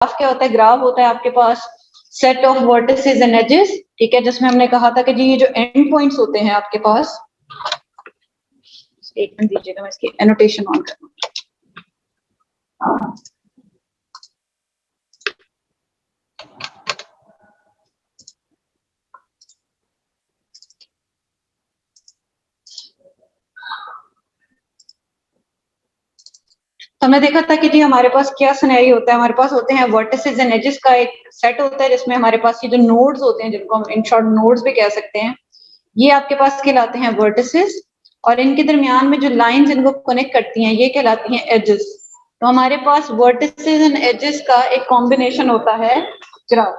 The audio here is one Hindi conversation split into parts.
ग्राफ क्या होता है? ग्राफ होता है आपके पास set of vertices and edges, ठीक है, जिसमें हमने कहा था कि जी ये जो एंड पॉइंट्स होते हैं आपके पास, एक मिनट दीजिएगा मैं इसकी एनोटेशन ऑन करूँ। हमने देखा था कि जी हमारे पास क्या सिनेरियो होता है, हमारे पास होते हैं वर्टिसेस एंड एजेस का एक सेट होता है जिसमें हमारे पास ये जो नोड्स होते हैं, जिनको हम इन शॉर्ट नोड्स भी कह सकते हैं, ये आपके पास कहलाते हैं वर्टिसेस, और इनके दरमियान में जो लाइंस इनको कनेक्ट करती हैं ये कहलाती हैं एजेस। तो हमारे पास वर्टिसेस एंड एजेस का एक कॉम्बिनेशन होता है ग्राफ।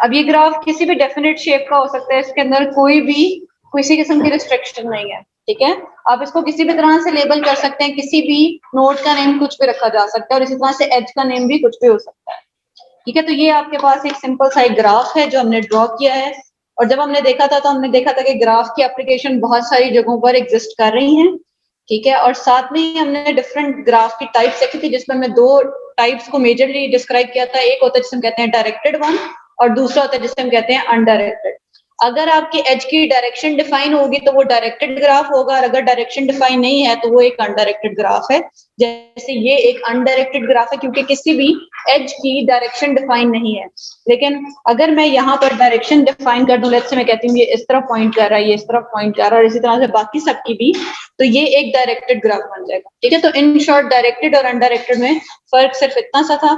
अब ये ग्राफ किसी भी डेफिनेट शेप का हो सकता है, इसके अंदर कोई भी किसी किस्म की रिस्ट्रिक्शन नहीं है, ठीक है। आप इसको किसी भी तरह से लेबल कर सकते हैं, किसी भी नोड का नेम कुछ भी रखा जा सकता है, और इसी तरह से एज का नेम भी कुछ भी हो सकता है, ठीक है। तो ये आपके पास एक सिंपल सा एक ग्राफ है जो हमने ड्रॉ किया है, और जब हमने देखा था तो हमने देखा था कि ग्राफ की एप्लीकेशन बहुत सारी जगहों पर एग्जिस्ट कर रही हैं, ठीक है। और साथ में ही हमने डिफरेंट ग्राफ की टाइप्स देखी थी, जिसमें हमने दो टाइप्स को मेजरली डिस्क्राइब किया था। एक होता है जिसे हम कहते हैं डायरेक्टेड वन, और दूसरा होता है जिसे हम कहते हैं अनडायरेक्टेड। अगर आपकी एज की डायरेक्शन डिफाइन होगी तो वो डायरेक्टेड ग्राफ होगा, और अगर डायरेक्शन डिफाइन नहीं है तो वो एक अनडायरेक्टेड ग्राफ है। जैसे ये एक अनडायरेक्टेड ग्राफ है क्योंकि किसी भी एज की डायरेक्शन डिफाइन नहीं है। लेकिन अगर मैं यहाँ पर डायरेक्शन डिफाइन कर दूं, लेट्स से मैं कहती हूँ ये इस तरफ पॉइंट कर रहा है, ये इस तरफ पॉइंट कर रहा है, और इसी तरह से बाकी सबकी भी, तो ये एक डायरेक्टेड ग्राफ बन जाएगा, ठीक है। तो इन शॉर्ट डायरेक्टेड और अनडायरेक्टेड में फर्क सिर्फ इतना सा था।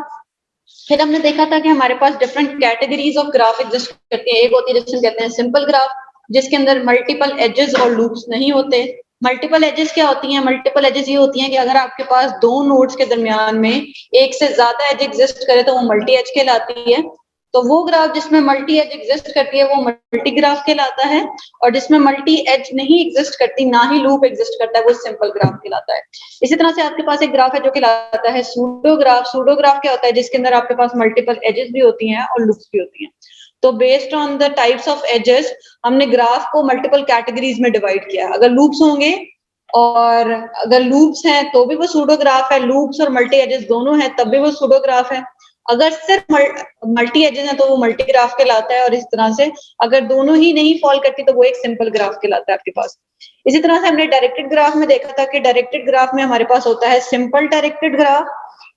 फिर हमने देखा था कि हमारे पास different categories of graph exist करती है। एक होती है जिसे कहते हैं सिंपल ग्राफ, जिसके अंदर मल्टीपल एजेस और लूप्स नहीं होते। मल्टीपल एजेस क्या होती हैं? मल्टीपल एजेस ये होती हैं कि अगर आपके पास दो नोड्स के दरमियान में एक से ज्यादा एज एग्जिस्ट करे तो वो मल्टी एज कहलाती है। तो वो ग्राफ जिसमें मल्टी एज एग्जिस्ट करती है वो मल्टी ग्राफ कहलाता है, और जिसमें मल्टी एज नहीं एग्जिस्ट करती, ना ही लूप एग्जिस्ट करता है, वो सिंपल ग्राफ कहलाता है। इसी तरह से आपके पास एक ग्राफ है जो कहलाता है सूडोग्राफ। सूडोग्राफ क्या होता है? जिसके अंदर आपके पास मल्टीपल एजेस भी होती हैं और लूप्स भी होती हैं। तो based on the types of ages हमने ग्राफ को मल्टीपल कैटेगरीज में डिवाइड किया है। अगर लूप्स होंगे और अगर लूप्स हैं तो भी वो सूडोग्राफ है, लूप्स और मल्टी एजेस दोनों हैं तब भी वो सूडोग्राफ है। अगर सिर्फ मल्टी एजेस है तो वो मल्टी ग्राफ कहलाता है, और इस तरह से अगर दोनों ही नहीं फॉल करती तो वो एक सिंपल ग्राफ कहलाता है आपके पास। इसी तरह से हमने डायरेक्टेड ग्राफ में देखा था कि डायरेक्टेड ग्राफ में हमारे पास होता है सिंपल डायरेक्टेड ग्राफ,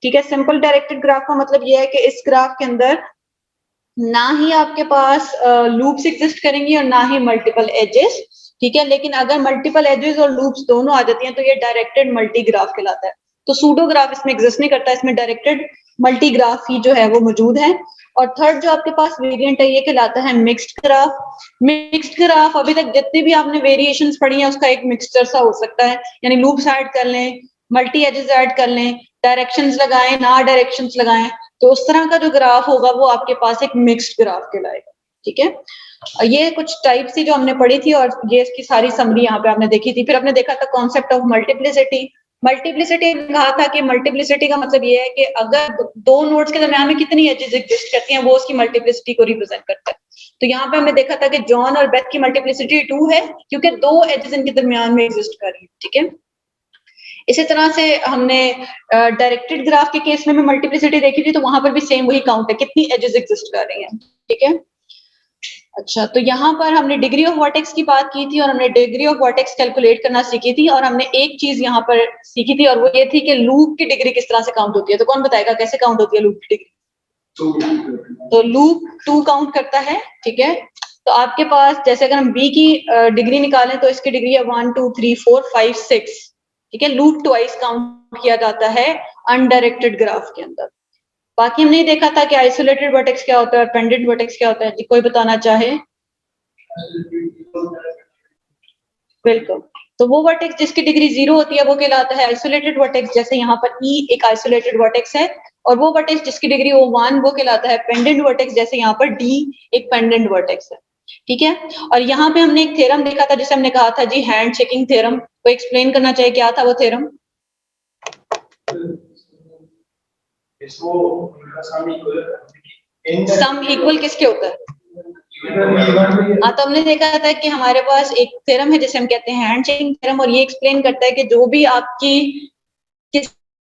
ठीक है। सिंपल डायरेक्टेड ग्राफ का मतलब ये है कि इस ग्राफ के अंदर ना ही आपके पास लूप्स एग्जिस्ट करेंगी और ना ही मल्टीपल एजेस, ठीक है। लेकिन अगर मल्टीपल एजेस और लूप्स दोनों आ जाती हैं तो ये डायरेक्टेड मल्टी ग्राफ कहलाता है। तो सूडो ग्राफ इसमें एग्जिस्ट नहीं करता, इसमें डायरेक्टेड मल्टी ग्राफ ही जो है वो मौजूद है। और थर्ड जो आपके पास वेरिएंट है ये कहलाता है मिक्स्ड ग्राफ। मिक्स्ड ग्राफ अभी तक जितनी भी आपने वेरिएशंस पढ़ी हैं उसका एक मिक्सचर सा हो सकता है, यानी लूप्स ऐड कर लें, मल्टी एजेस ऐड कर लें, डायरेक्शंस लगाएं ना डायरेक्शंस लगाएं, तो उस तरह का जो ग्राफ होगा वो आपके पास एक मिक्स्ड ग्राफ कहलाएगा, ठीक है। ये कुछ टाइप्स थी जो हमने पढ़ी थी, और ये इसकी सारी समरी यहाँ पे आपने देखी थी। फिर आपने देखा था कॉन्सेप्ट ऑफ मल्टीप्लिसिटी। मल्टीप्लिसिटी कहा था कि मल्टीप्लिसिटी का मतलब ये है कि अगर दो नोड्स के दरमियान में कितनी एजेस एग्जिस्ट करती हैं वो उसकी मल्टीप्लिसिटी को रिप्रेजेंट करता है। तो यहाँ पे हमने देखा था कि जॉन और बेथ की मल्टीप्लिसिटी 2 है क्योंकि दो एजेस इनके दरमियान में एग्जिस्ट कर रही है, ठीक है। इसी तरह से हमने डायरेक्टेड ग्राफ के केस में भी मल्टीप्लिसिटी देखी थी, तो वहां पर भी सेम वही काउंट है कितनी एजेस एग्जिस्ट कर रही हैं, ठीक है। अच्छा, तो यहाँ पर हमने डिग्री ऑफ वर्टेक्स की बात की थी और हमने डिग्री ऑफ वर्टेक्स कैलकुलेट करना सीखी थी, और हमने एक चीज यहाँ पर सीखी थी और वो ये थी कि लूप की डिग्री किस तरह से काउंट होती है। तो कौन बताएगा कैसे काउंट होती है लूप की डिग्री? तो लूप 2 काउंट करता है, ठीक है। तो आपके पास जैसे अगर हम बी की डिग्री निकालें तो इसकी डिग्री है 1 2 3 4 5 6, ठीक है। लूप ट्वाइस काउंट किया जाता है अनडायरेक्टेड ग्राफ के अंदर। बाकी हमने देखा था कि आइसोलेटेड वर्टेक्स क्या होता है और पेंडेंट वर्टेक्स क्या होता है। जी कोई बताना चाहे? बिल्कुल, तो वो वर्टेक्स जिसकी डिग्री 0 होती है वो कहलाता है आइसोलेटेड वर्टेक्स। जैसे यहाँ पर ई एक आइसोलेटेड वर्टेक्स है, और वो वर्टेक्स जिसकी डिग्री 1 वो कहलाता है पेंडेंट वर्टेक्स। जैसे यहाँ पर डी एक पेंडेंट वर्टेक्स है, ठीक है। और यहाँ पे हमने एक थ्योरम देखा था जिसे हमने कहा था जी हैंड शेकिंग थ्योरम। को एक्सप्लेन करना चाहिए क्या था वो थ्योरम? सम इक्वल किसके होता है? हाँ, तो हमने देखा था कि हमारे पास एक थ्योरम है जिसे हम कहते हैं हैंड शेकिंग थ्योरम, और ये एक्सप्लेन करता है कि जो भी आपकी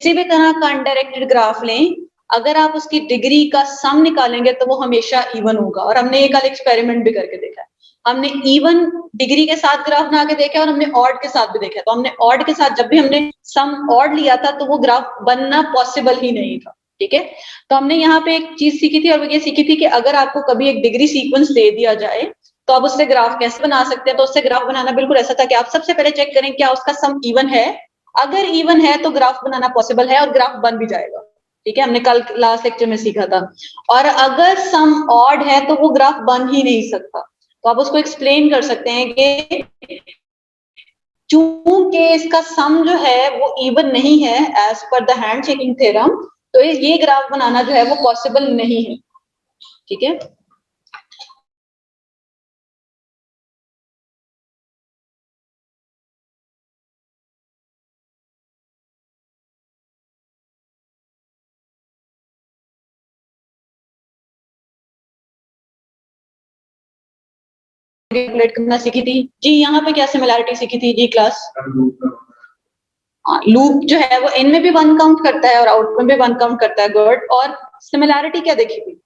किसी भी तरह का अनडायरेक्टेड ग्राफ लें, अगर आप उसकी डिग्री का सम निकालेंगे तो वो हमेशा इवन होगा। और हमने ये कल एक्सपेरिमेंट भी करके देखा है। हमने इवन डिग्री के साथ ग्राफ बना के देखा और हमने ऑड के साथ भी देखा। तो हमने ऑड के साथ जब भी हमने सम ऑड लिया था तो वो ग्राफ बनना पॉसिबल ही नहीं था। ठीक है, तो हमने यहाँ पे एक चीज सीखी थी और वो ये सीखी थी कि अगर आपको कभी एक डिग्री सीक्वेंस दे दिया जाए तो आप उससे ग्राफ कैसे बना सकते हैं। तो उससे ग्राफ बनाना बिल्कुल ऐसा था कि आप सबसे पहले चेक करें क्या उसका सम इवन है। अगर इवन है तो ग्राफ बनाना पॉसिबल है और ग्राफ बन भी जाएगा। ठीक है, हमने कल लास्ट लेक्चर में सीखा था। और अगर सम ऑड है तो वो ग्राफ बन ही नहीं सकता। तो आप उसको एक्सप्लेन कर सकते हैं कि चूंकि इसका सम जो है वो इवन नहीं है as per the hand shaking theorem, तो ये ग्राफ बनाना जो है वो पॉसिबल नहीं है। ठीक है, कैलकुलेट करना सीखी थी जी। यहाँ पे क्या सिमिलैरिटी सीखी थी जी क्लास? लूप जो है वो इन में भी वन काउंट करता है और आउट में भी वन काउंट करता है। गुड। और सिमिलैरिटी क्या देखी थी?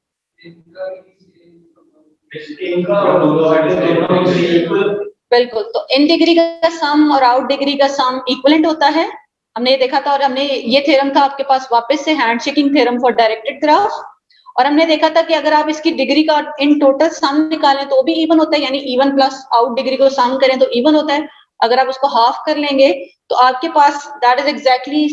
बिल्कुल, तो इन डिग्री का सम और आउट डिग्री का सम इक्वलेंट होता है। हमने ये देखा था और हमने ये थ्योरम था आपके पास वापस से hand shaking theorem for directed graph. और हमने देखा था कि अगर आप इसकी डिग्री का इन टोटल सम निकालें तो भी इवन होता है, यानी इवन प्लस आउट डिग्री को सम करें तो इवन होता है। अगर आप उसको हाफ कर लेंगे तो आपके पास that is exactly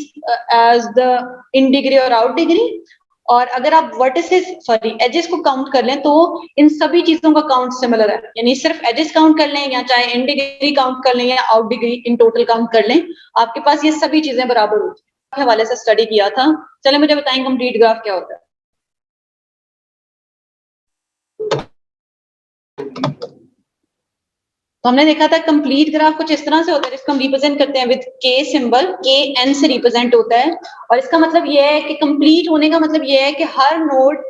as the in degree और आउट डिग्री। और अगर आप वर्टिसेस सॉरी एजेस को काउंट कर लें तो इन सभी चीजों का काउंट सिमिलर है, यानी सिर्फ एजेस काउंट कर लें या चाहे इन डिग्री काउंट कर लें या out degree in total count कर लें, आपके पास ये सभी चीजें बराबर होती है। हवाले से स्टडी किया था। चले मुझे बताएं कंप्लीट ग्राफ क्या होता है। तो हमने देखा था कंप्लीट ग्राफ कुछ इस तरह से होता है जिसको हम रिप्रेजेंट करते हैं विद के सिंबल, के एन से रिप्रेजेंट होता है। और इसका मतलब यह है कि कंप्लीट होने का मतलब यह है कि हर नोड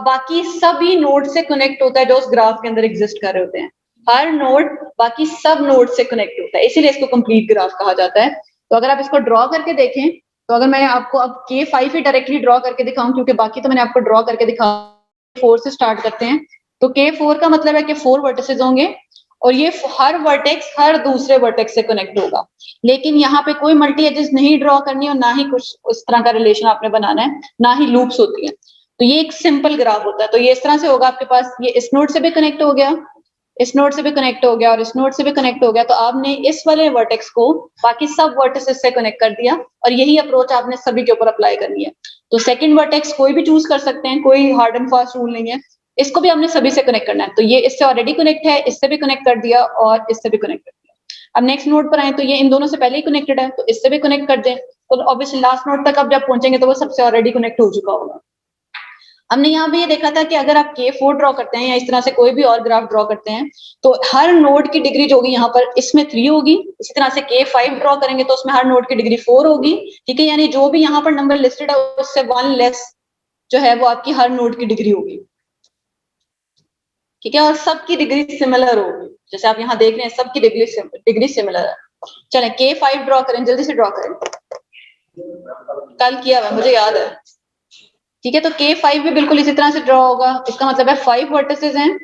बाकी सभी नोड से कनेक्ट होता है जो उस ग्राफ के अंदर एग्जिस्ट कर रहे होते हैं। हर नोड बाकी सब नोड से कनेक्ट होता है, इसीलिए इसको कंप्लीट ग्राफ कहा जाता है। तो अगर आप इसको ड्रॉ करके देखें, तो अगर मैं आपको अब K5 ही डायरेक्टली ड्रॉ करके दिखाऊं, क्योंकि बाकी तो मैंने आपको ड्रॉ करके दिखा, 4 से स्टार्ट करते हैं। तो K4 का मतलब है कि 4 वर्टिसेस होंगे और ये हर वर्टेक्स हर दूसरे वर्टेक्स से कनेक्ट होगा। लेकिन यहाँ पे कोई मल्टी एजेस नहीं ड्रॉ करनी और ना ही कुछ उस तरह का रिलेशन आपने बनाना है, ना ही लूप्स होती है। तो ये एक सिंपल ग्राफ होता है। तो ये इस तरह से होगा, आपके पास ये इस नोड से भी कनेक्ट हो गया, इस नोड से भी कनेक्ट हो गया और इस नोड से भी कनेक्ट हो गया। तो आपने इस वाले वर्टेक्स को बाकी सब वर्टिसेस से कनेक्ट कर दिया और यही अप्रोच आपने सभी के ऊपर अप्लाई करनी है। तो सेकंड वर्टेक्स कोई भी चूज कर सकते हैं, कोई हार्ड एंड फास्ट रूल नहीं है। इसको भी हमने सभी से कनेक्ट करना है। तो ये इससे ऑलरेडी कनेक्ट है, इससे भी कनेक्ट कर दिया और इससे भी कनेक्ट कर दिया। अब नेक्स्ट नोड पर आए तो ये इन दोनों से पहले ही कनेक्टेड है, तो इससे भी कनेक्ट कर दें। तो ऑब्वियसली लास्ट नोड तक अब जब पहुंचेंगे तो वो सबसे ऑलरेडी कनेक्ट हो चुका होगा। हमने यहाँ पे ये देखा था कि अगर आप K4 ड्रॉ करते हैं या इस तरह से कोई भी और ग्राफ ड्रॉ करते हैं तो हर नोड की डिग्री जो होगी यहाँ पर इसमें 3 होगी। इसी तरह से K5 ड्रॉ करेंगे तो उसमें हर नोड की डिग्री 4 होगी। ठीक है, यानी जो भी यहाँ पर नंबर लिस्टेड है उससे 1 लेस जो है वो आपकी हर नोड की डिग्री होगी। ठीक है, और सबकी डिग्री सिमिलर होगी, जैसे आप यहाँ देख रहे हैं सबकी डिग्री सिमिलर है। चले K5 ड्रॉ करें, जल्दी से ड्रॉ करें, कल किया हुआ मुझे याद है। ठीक है, तो K5 भी बिल्कुल इसी तरह से ड्रॉ होगा। इसका मतलब है 5 वर्टिसेस हैं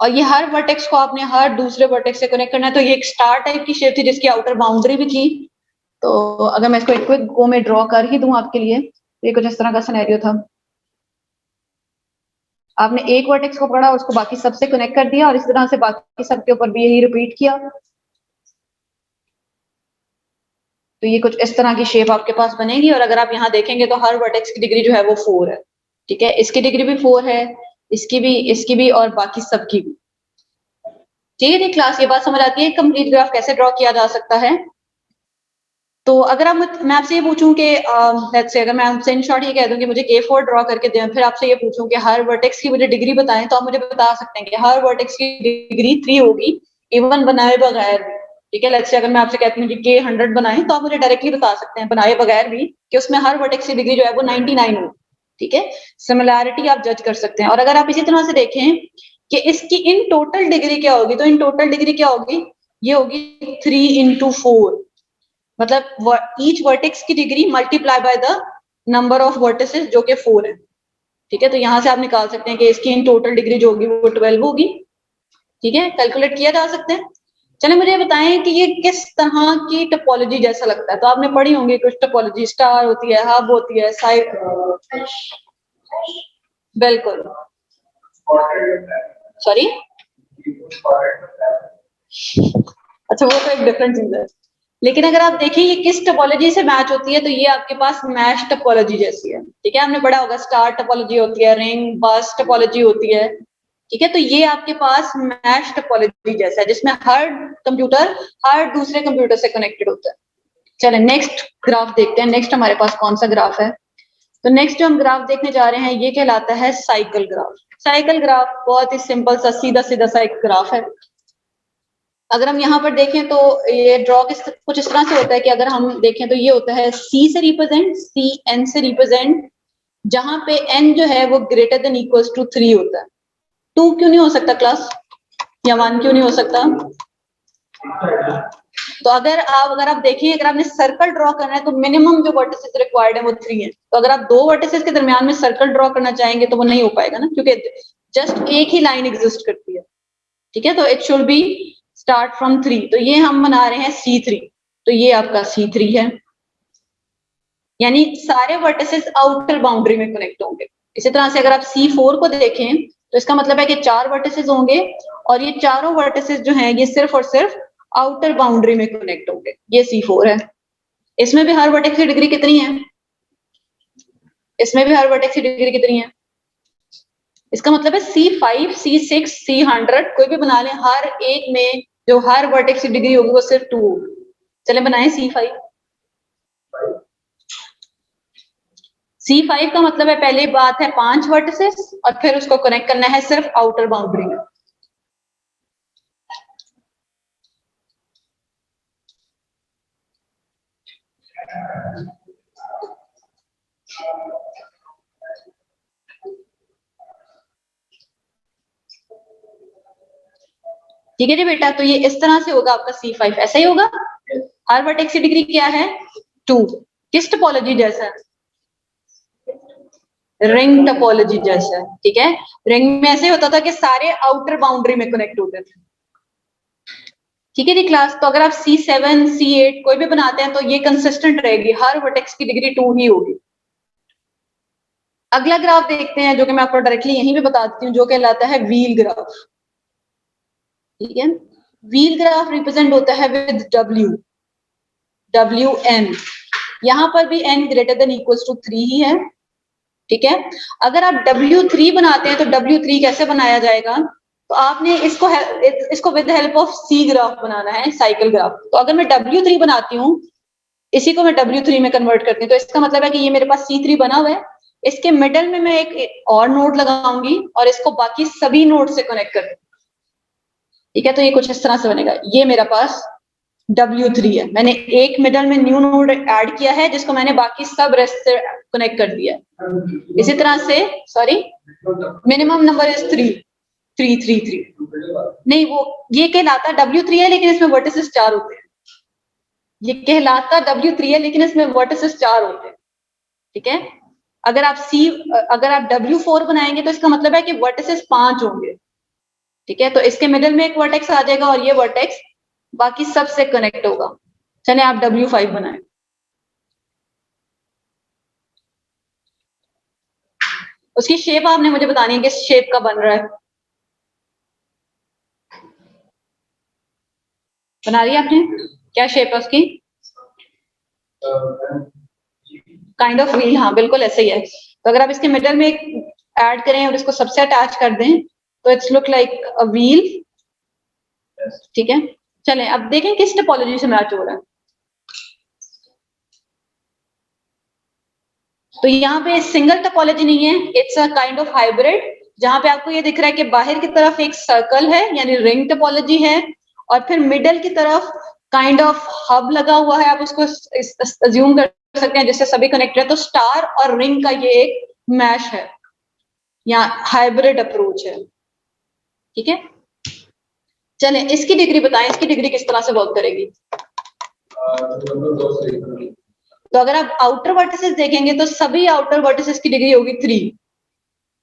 और ये हर वर्टेक्स को आपने हर दूसरे वर्टेक्स से कनेक्ट करना है। तो ये एक स्टार टाइप की शेप थी जिसकी आउटर बाउंड्री भी थी। तो अगर मैं इसको एक क्विक गो में ड्रॉ कर ही दूं आपके लिए, तो ये कुछ इस तरह का सिनेरियो था। आपने एक वर्टेक्स को पकड़ा, उसको बाकी सबसे कनेक्ट कर दिया और इस तरह से बाकी सबके ऊपर भी यही रिपीट किया। तो ये कुछ इस तरह की शेप आपके पास बनेगी। और अगर आप यहाँ देखेंगे तो हर वर्टेक्स की डिग्री जो है वो 4 है। ठीक है, इसकी डिग्री भी 4 है, इसकी भी और बाकी सबकी भी। ठीक है क्लास, ये बात समझ आती है कंप्लीट ग्राफ कैसे ड्रॉ किया जा सकता है। तो अगर आप मैं आपसे ये पूछूं कि लेट्स से अगर मैं आपसे इन शॉर्ट ये कह दूं कि मुझे K4 ड्रॉ करके दें, फिर आपसे ये पूछूं कि हर वर्टेक्स की मुझे डिग्री बताएं, तो आप मुझे बता सकते हैं कि हर वर्टेक्स की डिग्री 3 होगी इवन बनाए बगैर भी। ठीक है, लेट्स से अगर मैं आपसे कहती हूँ कि K100 बनाएं तो आप मुझे डायरेक्टली बता सकते हैं बनाए बगैर भी कि उसमें हर वर्टेक्स की डिग्री जो है वो 99 हो। ठीक है, सिमिलैरिटी आप जज कर सकते हैं। और अगर आप इसी तरह से देखें कि इसकी इन टोटल डिग्री क्या होगी, तो इन टोटल डिग्री क्या होगी, ये होगी 3 into 4। मतलब ईच वर्टेक्स की degree multiply by the number of vertices जो कि 4 है। ठीक है, तो यहां से आप निकाल सकते हैं कि इसकी इन टोटल डिग्री जो होगी वो 12 होगी। ठीक है, कैलकुलेट किया जा सकते हैं। चले मुझे बताएं कि ये किस तरह की टोपोलॉजी जैसा लगता है। तो आपने पढ़ी होंगी कुछ टोपोलॉजी, स्टार होती है, हब होती है, साइड। बिल्कुल, सॉरी, अच्छा वो तो एक डिफरेंट चीज है। लेकिन अगर आप देखिए ये किस टोपोलॉजी से मैच होती है, तो ये आपके पास मैश टोपोलॉजी जैसी है। ठीक है, आपने पढ़ा होगा स्टार टोपोलॉजी होती है, रिंग बस टोपोलॉजी होती है। ठीक है, तो ये आपके पास मैश टोपोलॉजी जैसा है जिसमें हर कंप्यूटर हर दूसरे कंप्यूटर से कनेक्टेड होता है। चले नेक्स्ट ग्राफ देखते हैं। नेक्स्ट हमारे पास कौन सा ग्राफ है? तो नेक्स्ट जो हम ग्राफ देखने जा रहे हैं ये कहलाता है साइकिल ग्राफ। साइकिल ग्राफ बहुत ही सिंपल सा सीधा सीधा सा एक ग्राफ है। अगर हम यहाँ पर देखें तो ये ड्रॉ कुछ इस तरह से होता है कि अगर हम देखें तो ये होता है सी से रिप्रेजेंट, सी एन से रिप्रेजेंट, जहां पे एन जो है वो ग्रेटर देन इक्वल्स टू 3 होता है। 2 क्यों नहीं हो सकता क्लास, या 1 क्यों नहीं हो सकता? तो अगर आप देखें, अगर आपने सर्कल ड्रॉ करना है तो मिनिमम जो वर्टिसेस रिक्वायर्ड है वो 3 है। तो अगर आप दो वर्टिसेस के दरमियान में सर्कल ड्रॉ करना चाहेंगे तो वो नहीं हो पाएगा ना, क्योंकि जस्ट एक ही लाइन एग्जिस्ट करती है। ठीक है, तो it should be start from 3। तो ये हम बना रहे हैं C3, तो ये आपका C3 है, यानी सारे वर्टिसेस आउटर बाउंड्री में कनेक्ट होंगे। इसी तरह से अगर आप C4 को देखें तो इसका मतलब है कि 4 वर्टिसेस होंगे और ये चारों वर्टिसेस जो हैं ये सिर्फ और सिर्फ आउटर बाउंड्री में कनेक्ट होंगे। ये C4 है। इसमें भी हर वर्टेक्स की डिग्री कितनी है? इसमें भी हर वर्टेक्स की डिग्री कितनी है? इसका मतलब है C5, C6, C100 कोई भी बना लें, हर एक में जो हर वर्टेक्स की डिग्री होगी वो सिर्फ 2 होगी। चले बनाएं C5। C5 का मतलब है पहली बात है 5 वर्टिसेस और फिर उसको कनेक्ट करना है सिर्फ आउटर बाउंड्री में। ठीक है जी बेटा, तो ये इस तरह से होगा आपका C5, ऐसा ही होगा। हर वर्टेक्स की डिग्री क्या है? 2। किस टोपोलॉजी जैसा है? रिंग टोपोलॉजी जैसा है। ठीक है, रिंग में ऐसे होता था कि सारे आउटर बाउंड्री में कनेक्ट होते थे। ठीक है जी क्लास, तो अगर आप C7, C8 कोई भी बनाते हैं तो ये कंसिस्टेंट रहेगी, हर वर्टेक्स की डिग्री 2 ही होगी। अगला ग्राफ देखते हैं जो कि मैं आपको डायरेक्टली यहीं पे बता देती हूँ, जो कहलाता है व्हील ग्राफ। ठीक है, व्हील ग्राफ रिप्रेजेंट होता है विद WN। यहां पर भी n greater than equals to 3 ही है। ठीक है, अगर आप W3 बनाते हैं तो W3 कैसे बनाया जाएगा? तो आपने इसको with help of C graph बनाना है, साइकिल ग्राफ। तो अगर मैं W3 बनाती हूँ, इसी को मैं W3 में कन्वर्ट करती हूँ, तो इसका मतलब है कि ये मेरे पास C3 बना हुआ है, इसके मिडल में मैं एक और नोड लगाऊंगी और इसको बाकी सभी नोड से कनेक्ट कर। ठीक है, तो ये कुछ इस तरह से बनेगा। ये मेरा पास W3 है, मैंने एक मिडल में न्यू नोड ऐड किया है जिसको मैंने बाकी सब रेस्ट से कनेक्ट कर दिया है। इसी तरह से सॉरी, मिनिमम नंबर इज 3 नहीं, वो ये कहलाता W3 है लेकिन इसमें वर्टिसेस 4 होते हैं। ये कहलाता W3 है लेकिन इसमें वर्टिसेस 4 होते हैं। ठीक है, अगर आप W4 बनाएंगे तो इसका मतलब है कि वर्टिसेस 5 होंगे। ठीक है, तो इसके मिडिल में एक वर्टेक्स आ जाएगा और ये वर्टेक्स बाकी सब से कनेक्ट होगा। चले आप W5 बनाएं। उसकी शेप आपने मुझे बतानी है किस शेप का बन रहा है। बना रही है आपने? क्या शेप है उसकी? काइंड ऑफ व्हील, हाँ बिल्कुल ऐसे ही है। तो अगर आप इसके मिडल में एक ऐड करें और इसको सबसे अटैच कर दें तो it's look like a wheel. ठीक है, चलें अब देखें किस टोपोलॉजी से मैच हो रहा है। तो यहाँ पे सिंगल टोपोलॉजी नहीं है, it's a kind of hybrid, जहां पे आपको ये दिख रहा है कि बाहर की तरफ एक सर्कल है यानी रिंग टोपोलॉजी है और फिर मिडल की तरफ काइंड ऑफ हब लगा हुआ है। आप उसको अज्यूम कर सकते हैं जिससे सभी कनेक्टेड है। तो स्टार और रिंग का ये एक मैश है या हाइब्रिड अप्रोच है। ठीक है, चलें इसकी डिग्री बताएं, इसकी डिग्री किस तरह से वर्क करेगी। तो अगर आप आउटर वर्टिसेस देखेंगे तो सभी आउटर वर्टिसेस की डिग्री होगी 3।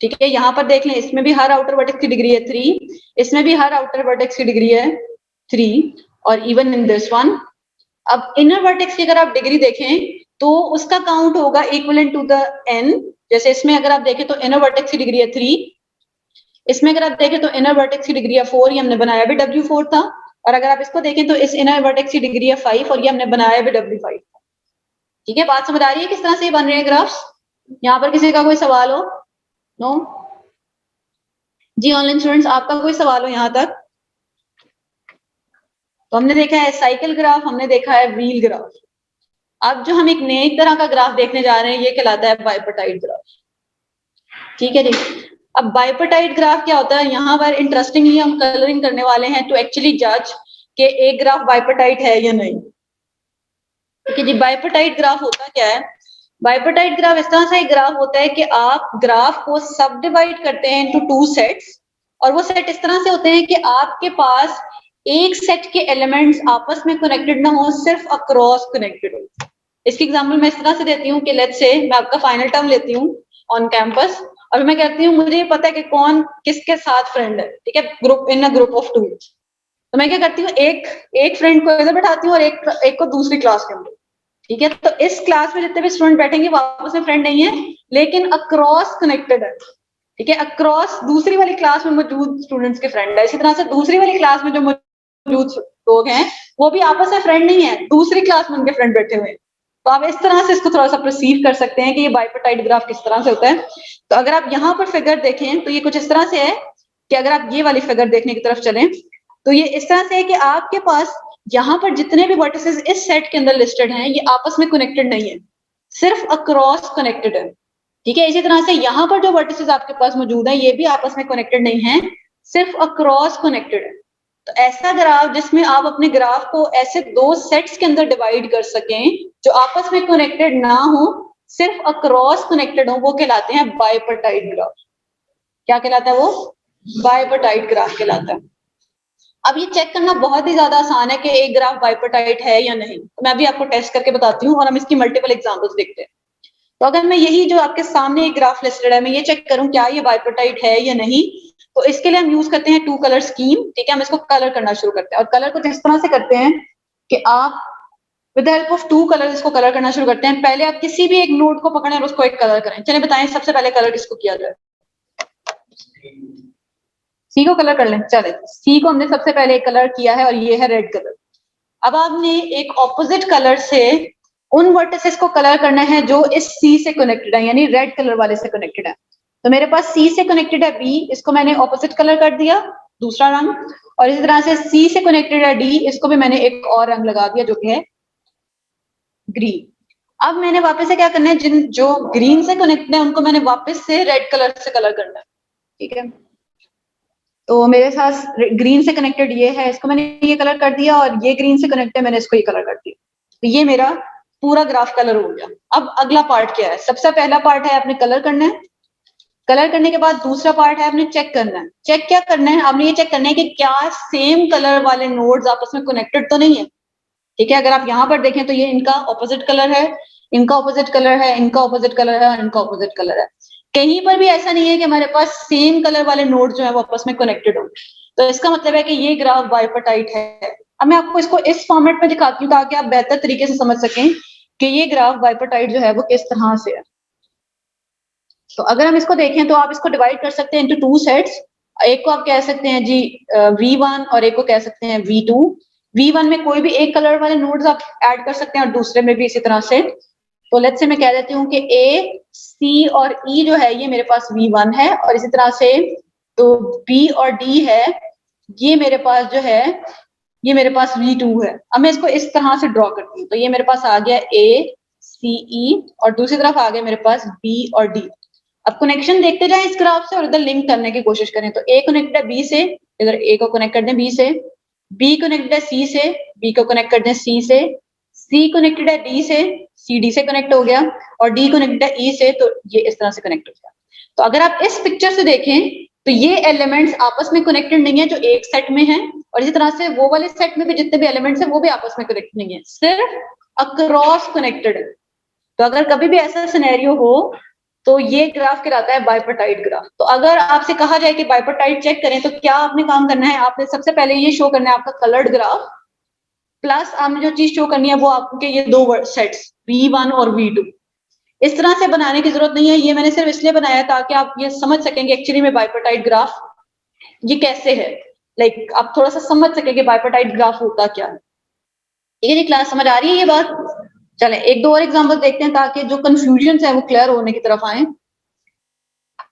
ठीक है, यहाँ पर देख लें, इसमें भी हर आउटर वर्टेक्स की डिग्री है 3, इसमें भी हर आउटर वर्टेक्स की डिग्री है 3, और इवन इन दिस वन। अब इनर वर्टेक्स की अगर आप डिग्री देखें तो उसका काउंट होगा इक्विवेलेंट टू द n। जैसे इसमें अगर आप देखें तो इनर वर्टेक्स की डिग्री है 3, इसमें अगर आप देखें तो इनर वर्टेक्स की डिग्री है 4, ये हमने बनाया भी W4 था, और अगर आप इसको देखें तो इस इनर वर्टेक्स की डिग्री है 5 और ये हमने बनाया भी W5। ठीक है, बात समझ आ रही है किस तरह से बन रहे हैं ग्राफ्स? यहाँ पर किसी का कोई सवाल हो? नो जी, ऑनलाइन स्टूडेंट्स आपका कोई सवाल हो यहाँ तक? तो हमने देखा है साइकिल ग्राफ, हमने देखा है व्हील ग्राफ। अब जो हम एक नए तरह का ग्राफ देखने जा रहे हैं ये कहलाता है बाइपर्टाइट ग्राफ। ठीक है जी। अब बाइपर्टाइट ग्राफ क्या होता है, यहाँ पर इंटरेस्टिंगली हम कलरिंग करने वाले हैं टू एक्चुअली जज कि एक ग्राफ बाइपर्टाइट है या नहीं। ठीक है जी, बाइपर्टाइट ग्राफ होता क्या है? बाइपर्टाइट ग्राफ इस तरह से एक ग्राफ होता है कि आप ग्राफ को सब डिवाइड करते हैं इनटू 2 सेट्स, और वो सेट इस तरह से होते हैं कि आपके पास एक सेट के एलिमेंट्स आपस में कनेक्टेड ना हो, सिर्फ अक्रॉस कनेक्टेड हो। इसकी एग्जांपल मैं इस तरह से देती हूँ कि लेट्स से मैं आपका फाइनल टर्म लेती हूँ ऑन कैंपस, और मैं कहती हूँ मुझे पता है कि कौन किसके साथ फ्रेंड है। ठीक है, group in a group of 2, तो मैं क्या करती हूँ, एक फ्रेंड को इधर बैठाती हूँ और एक को दूसरी क्लास के अंदर। ठीक है, तो इस क्लास में जितने भी स्टूडेंट बैठेंगे वो आपस में फ्रेंड नहीं है, लेकिन अक्रॉस कनेक्टेड है। ठीक है, अक्रॉस दूसरी वाली क्लास में मौजूद स्टूडेंट्स के फ्रेंड है। इसी तरह से दूसरी वाली क्लास में जो मौजूद लोग हैं वो भी आपस में फ्रेंड नहीं है, दूसरी क्लास में उनके फ्रेंड बैठे हुए हैं। तो आप इस तरह से इसको थोड़ा सा परसीव कर सकते हैं कि ये बाइपर्टाइट ग्राफ किस तरह से होता है। तो अगर आप यहाँ पर फिगर देखें तो ये कुछ इस तरह से है कि अगर आप ये वाली फिगर देखने की तरफ चलें तो ये इस तरह से है कि आपके पास यहाँ पर जितने भी वर्टिसेस इस सेट के अंदर लिस्टेड हैं ये आपस में कनेक्टेड नहीं है, सिर्फ अक्रॉस कनेक्टेड है। ठीक है, इसी तरह से यहाँ पर जो वर्टिसेस आपके पास मौजूद है ये भी आपस में कनेक्टेड नहीं है, सिर्फ अक्रॉस कनेक्टेड है। तो ऐसा ग्राफ जिसमें आप अपने ग्राफ को ऐसे 2 सेट्स के अंदर डिवाइड कर सकें जो आपस में कनेक्टेड ना हो, सिर्फ अक्रॉस कनेक्टेड हो, वो कहलाते हैं बाइपर्टाइट ग्राफ। क्या कहलाता है वो? बाइपर्टाइट ग्राफ कहलाता है। अब ये चेक करना बहुत ही ज्यादा आसान है कि एक ग्राफ बाइपर्टाइट है या नहीं। तो मैं भी आपको टेस्ट करके बताती हूँ और हम इसकी मल्टीपल एग्जांपल्स देखते हैं। तो अगर मैं यही जो आपके सामने एक ग्राफ लिस्टेड है मैं ये चेक करूं क्या ये बाइपर्टाइट है या नहीं, तो इसके लिए हम यूज करते हैं 2 कलर स्कीम। ठीक है, हम इसको कलर करना शुरू करते हैं, और कलर को इस तरह से करते हैं कि आप with the help of 2 colour इसको कलर करना शुरू करते हैं। पहले आप किसी भी एक नोड को पकड़ें और उसको एक कलर करें। चलिए बताएं सबसे पहले कलर किसको किया जाए? सी को कलर कर लें। चले, सी को हमने सबसे पहले एक कलर किया है और ये है रेड कलर। अब आपने एक ऑपोजिट कलर से उन वर्टिसेस को कलर करना है जो इस सी से कनेक्टेड है, यानी रेड कलर वाले से कनेक्टेड है। तो मेरे पास सी से कनेक्टेड है बी, इसको मैंने ऑपोजिट कलर कर दिया दूसरा रंग, और इसी तरह से सी से कनेक्टेड है डी, इसको भी मैंने एक और रंग लगा दिया जो कि है ग्रीन। अब मैंने वापस से क्या करना है, जिन जो ग्रीन से कनेक्टेड है उनको मैंने वापस से रेड कलर से कलर करना है। ठीक है, तो मेरे साथ ग्रीन से कनेक्टेड ये है, इसको मैंने ये कलर कर दिया, और ये ग्रीन से कनेक्टेड है मैंने इसको ये कलर कर दिया। तो ये मेरा पूरा ग्राफ कलर हो गया। अब अगला पार्ट क्या है? सबसे पहला पार्ट है आपने कलर करना है। कलर करने के बाद दूसरा पार्ट है आपने चेक करना है। चेक क्या करना है? आपने ये चेक करना है कि क्या सेम कलर वाले नोड्स आपस में कनेक्टेड तो नहीं है। ठीक है, अगर आप यहाँ पर देखें तो ये इनका ऑपोजिट कलर है, इनका ऑपोजिट कलर है, इनका ऑपोजिट कलर है और इनका ऑपोजिट कलर है। कहीं पर भी ऐसा नहीं है कि हमारे पास सेम कलर वाले नोड जो है वो आपस में कनेक्टेड हो। तो इसका मतलब है कि ये ग्राफ बाइपर्टाइट है। अब मैं आपको इसको इस फॉर्मेट में दिखाती हूँ ताकि आप बेहतर तरीके से समझ सकें कि ये ग्राफ बाइपर्टाइट जो है वो किस तरह से है। तो अगर हम इसको देखें तो आप इसको डिवाइड कर सकते हैं इनटू 2 सेट्स। एक को आप कह सकते हैं जी V1 और एक को कह सकते हैं V2। V1 में कोई भी एक कलर वाले नोड्स आप ऐड कर सकते हैं और दूसरे में भी इसी तरह से। तो लेट्स से मैं कह देती हूँ कि A, C और E जो है ये मेरे पास V1 है, और इसी तरह से तो B और D है ये मेरे पास जो है ये मेरे पास V2 है। अब मैं इसको इस तरह से ड्रॉ करती हूँ। तो ये मेरे पास आ गया A, C, E और दूसरी तरफ आ गया मेरे पास B और D। अब कनेक्शन देखते जाएं इस ग्राफ से और इधर लिंक करने की कोशिश करें। तो A कनेक्टेड है B से, इधर A को कनेक्ट कर दें B से, B कनेक्टेड है C से, B को कनेक्ट कर दें C से, C कनेक्टेड है D से, C D से कनेक्ट हो गया, और D कनेक्टेड है E से, तो ये इस तरह से कनेक्ट हो गया। तो अगर आप इस पिक्चर से देखें तो ये एलिमेंट्स आपस में कनेक्टेड नहीं है जो एक सेट में है, और इसी तरह से वो वाले सेट में भी जितने भी एलिमेंट्स हैं वो भी आपस में कनेक्ट नहीं है, सिर्फ अक्रॉस कनेक्टेड है। तो अगर कभी भी ऐसा सिनेरियो हो तो ये ग्राफ कहलाता है बाइपर्टाइट ग्राफ। तो अगर आपसे कहा जाए कि बाइपर्टाइट चेक करें तो क्या आपने काम करना है, आपने सबसे पहले ये शो करना है आपका कलर्ड ग्राफ, प्लस आपने जो चीज शो करनी है वो आपके ये दो सेट्स V1 और V2। इस तरह से बनाने की जरूरत नहीं है, ये मैंने सिर्फ इसलिए बनाया ताकि आप ये समझ सकेंगे एक्चुअली में बाइपर्टाइट ग्राफ ये कैसे है, लाइक आप थोड़ा सा समझ सकेंगे बाइपर्टाइट ग्राफ होता क्या है। ठीक है जी, क्लास समझ आ रही है ये बात? चलें एक दो और एग्जांपल देखते हैं ताकि जो कंफ्यूजन है वो क्लियर होने की तरफ आए।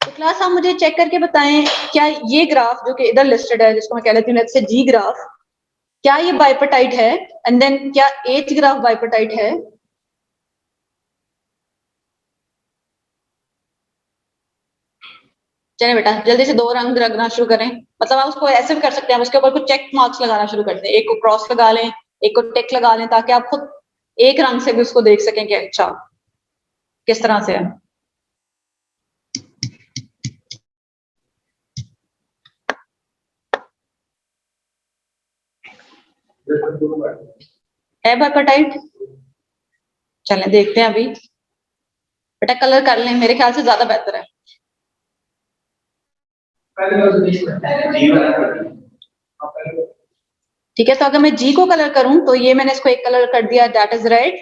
तो क्लास आप मुझे चेक करके बताएं, क्या ये ग्राफ जो कि इधर लिस्टेड है जिसको मैं कह लेती हूँ लेट्स से जी ग्राफ, क्या ये बाइपर्टाइट है? एंड देन क्या एच ग्राफ बाइपर्टाइट है? चले बेटा जल्दी से दो रंग रखना शुरू करें, मतलब आप उसको ऐसे भी कर सकते हैं, उसके ऊपर कुछ चेक मार्क्स लगाना शुरू कर दें, एक को क्रॉस लगा लें एक को टिक लगा लें ताकि आप खुद एक रंग से भी उसको देख सकें कि अच्छा किस तरह से है बाइपर्टाइट। चलें देखते हैं अभी, बेटा कलर कर लें, मेरे ख्याल से ज्यादा बेहतर है। ठीक है, तो अगर मैं जी को कलर करूं तो ये मैंने इसको एक कलर कर दिया दैट इज रेड,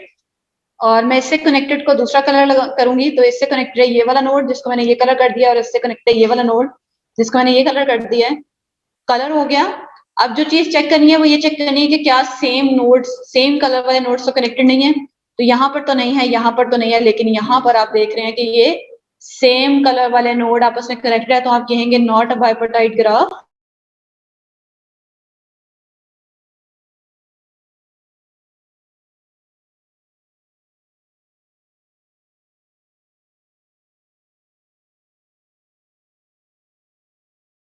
और मैं इससे कनेक्टेड को दूसरा कलर करूंगी तो इससे कनेक्टेड है ये वाला नोड जिसको मैंने ये कलर कर दिया, और इससे कनेक्टेड है ये वाला नोड जिसको मैंने ये कलर कर दिया है। कलर हो गया। अब जो चीज चेक करनी है वो ये चेक करनी है कि क्या सेम नोड्स सेम कलर वाले नोड्स तो कनेक्टेड नहीं है, तो यहाँ पर तो नहीं है, यहाँ पर तो नहीं है, लेकिन यहाँ पर आप देख रहे हैं कि ये सेम कलर वाले नोड आपस में कनेक्टेड है, तो आप कहेंगे not a bipartite graph.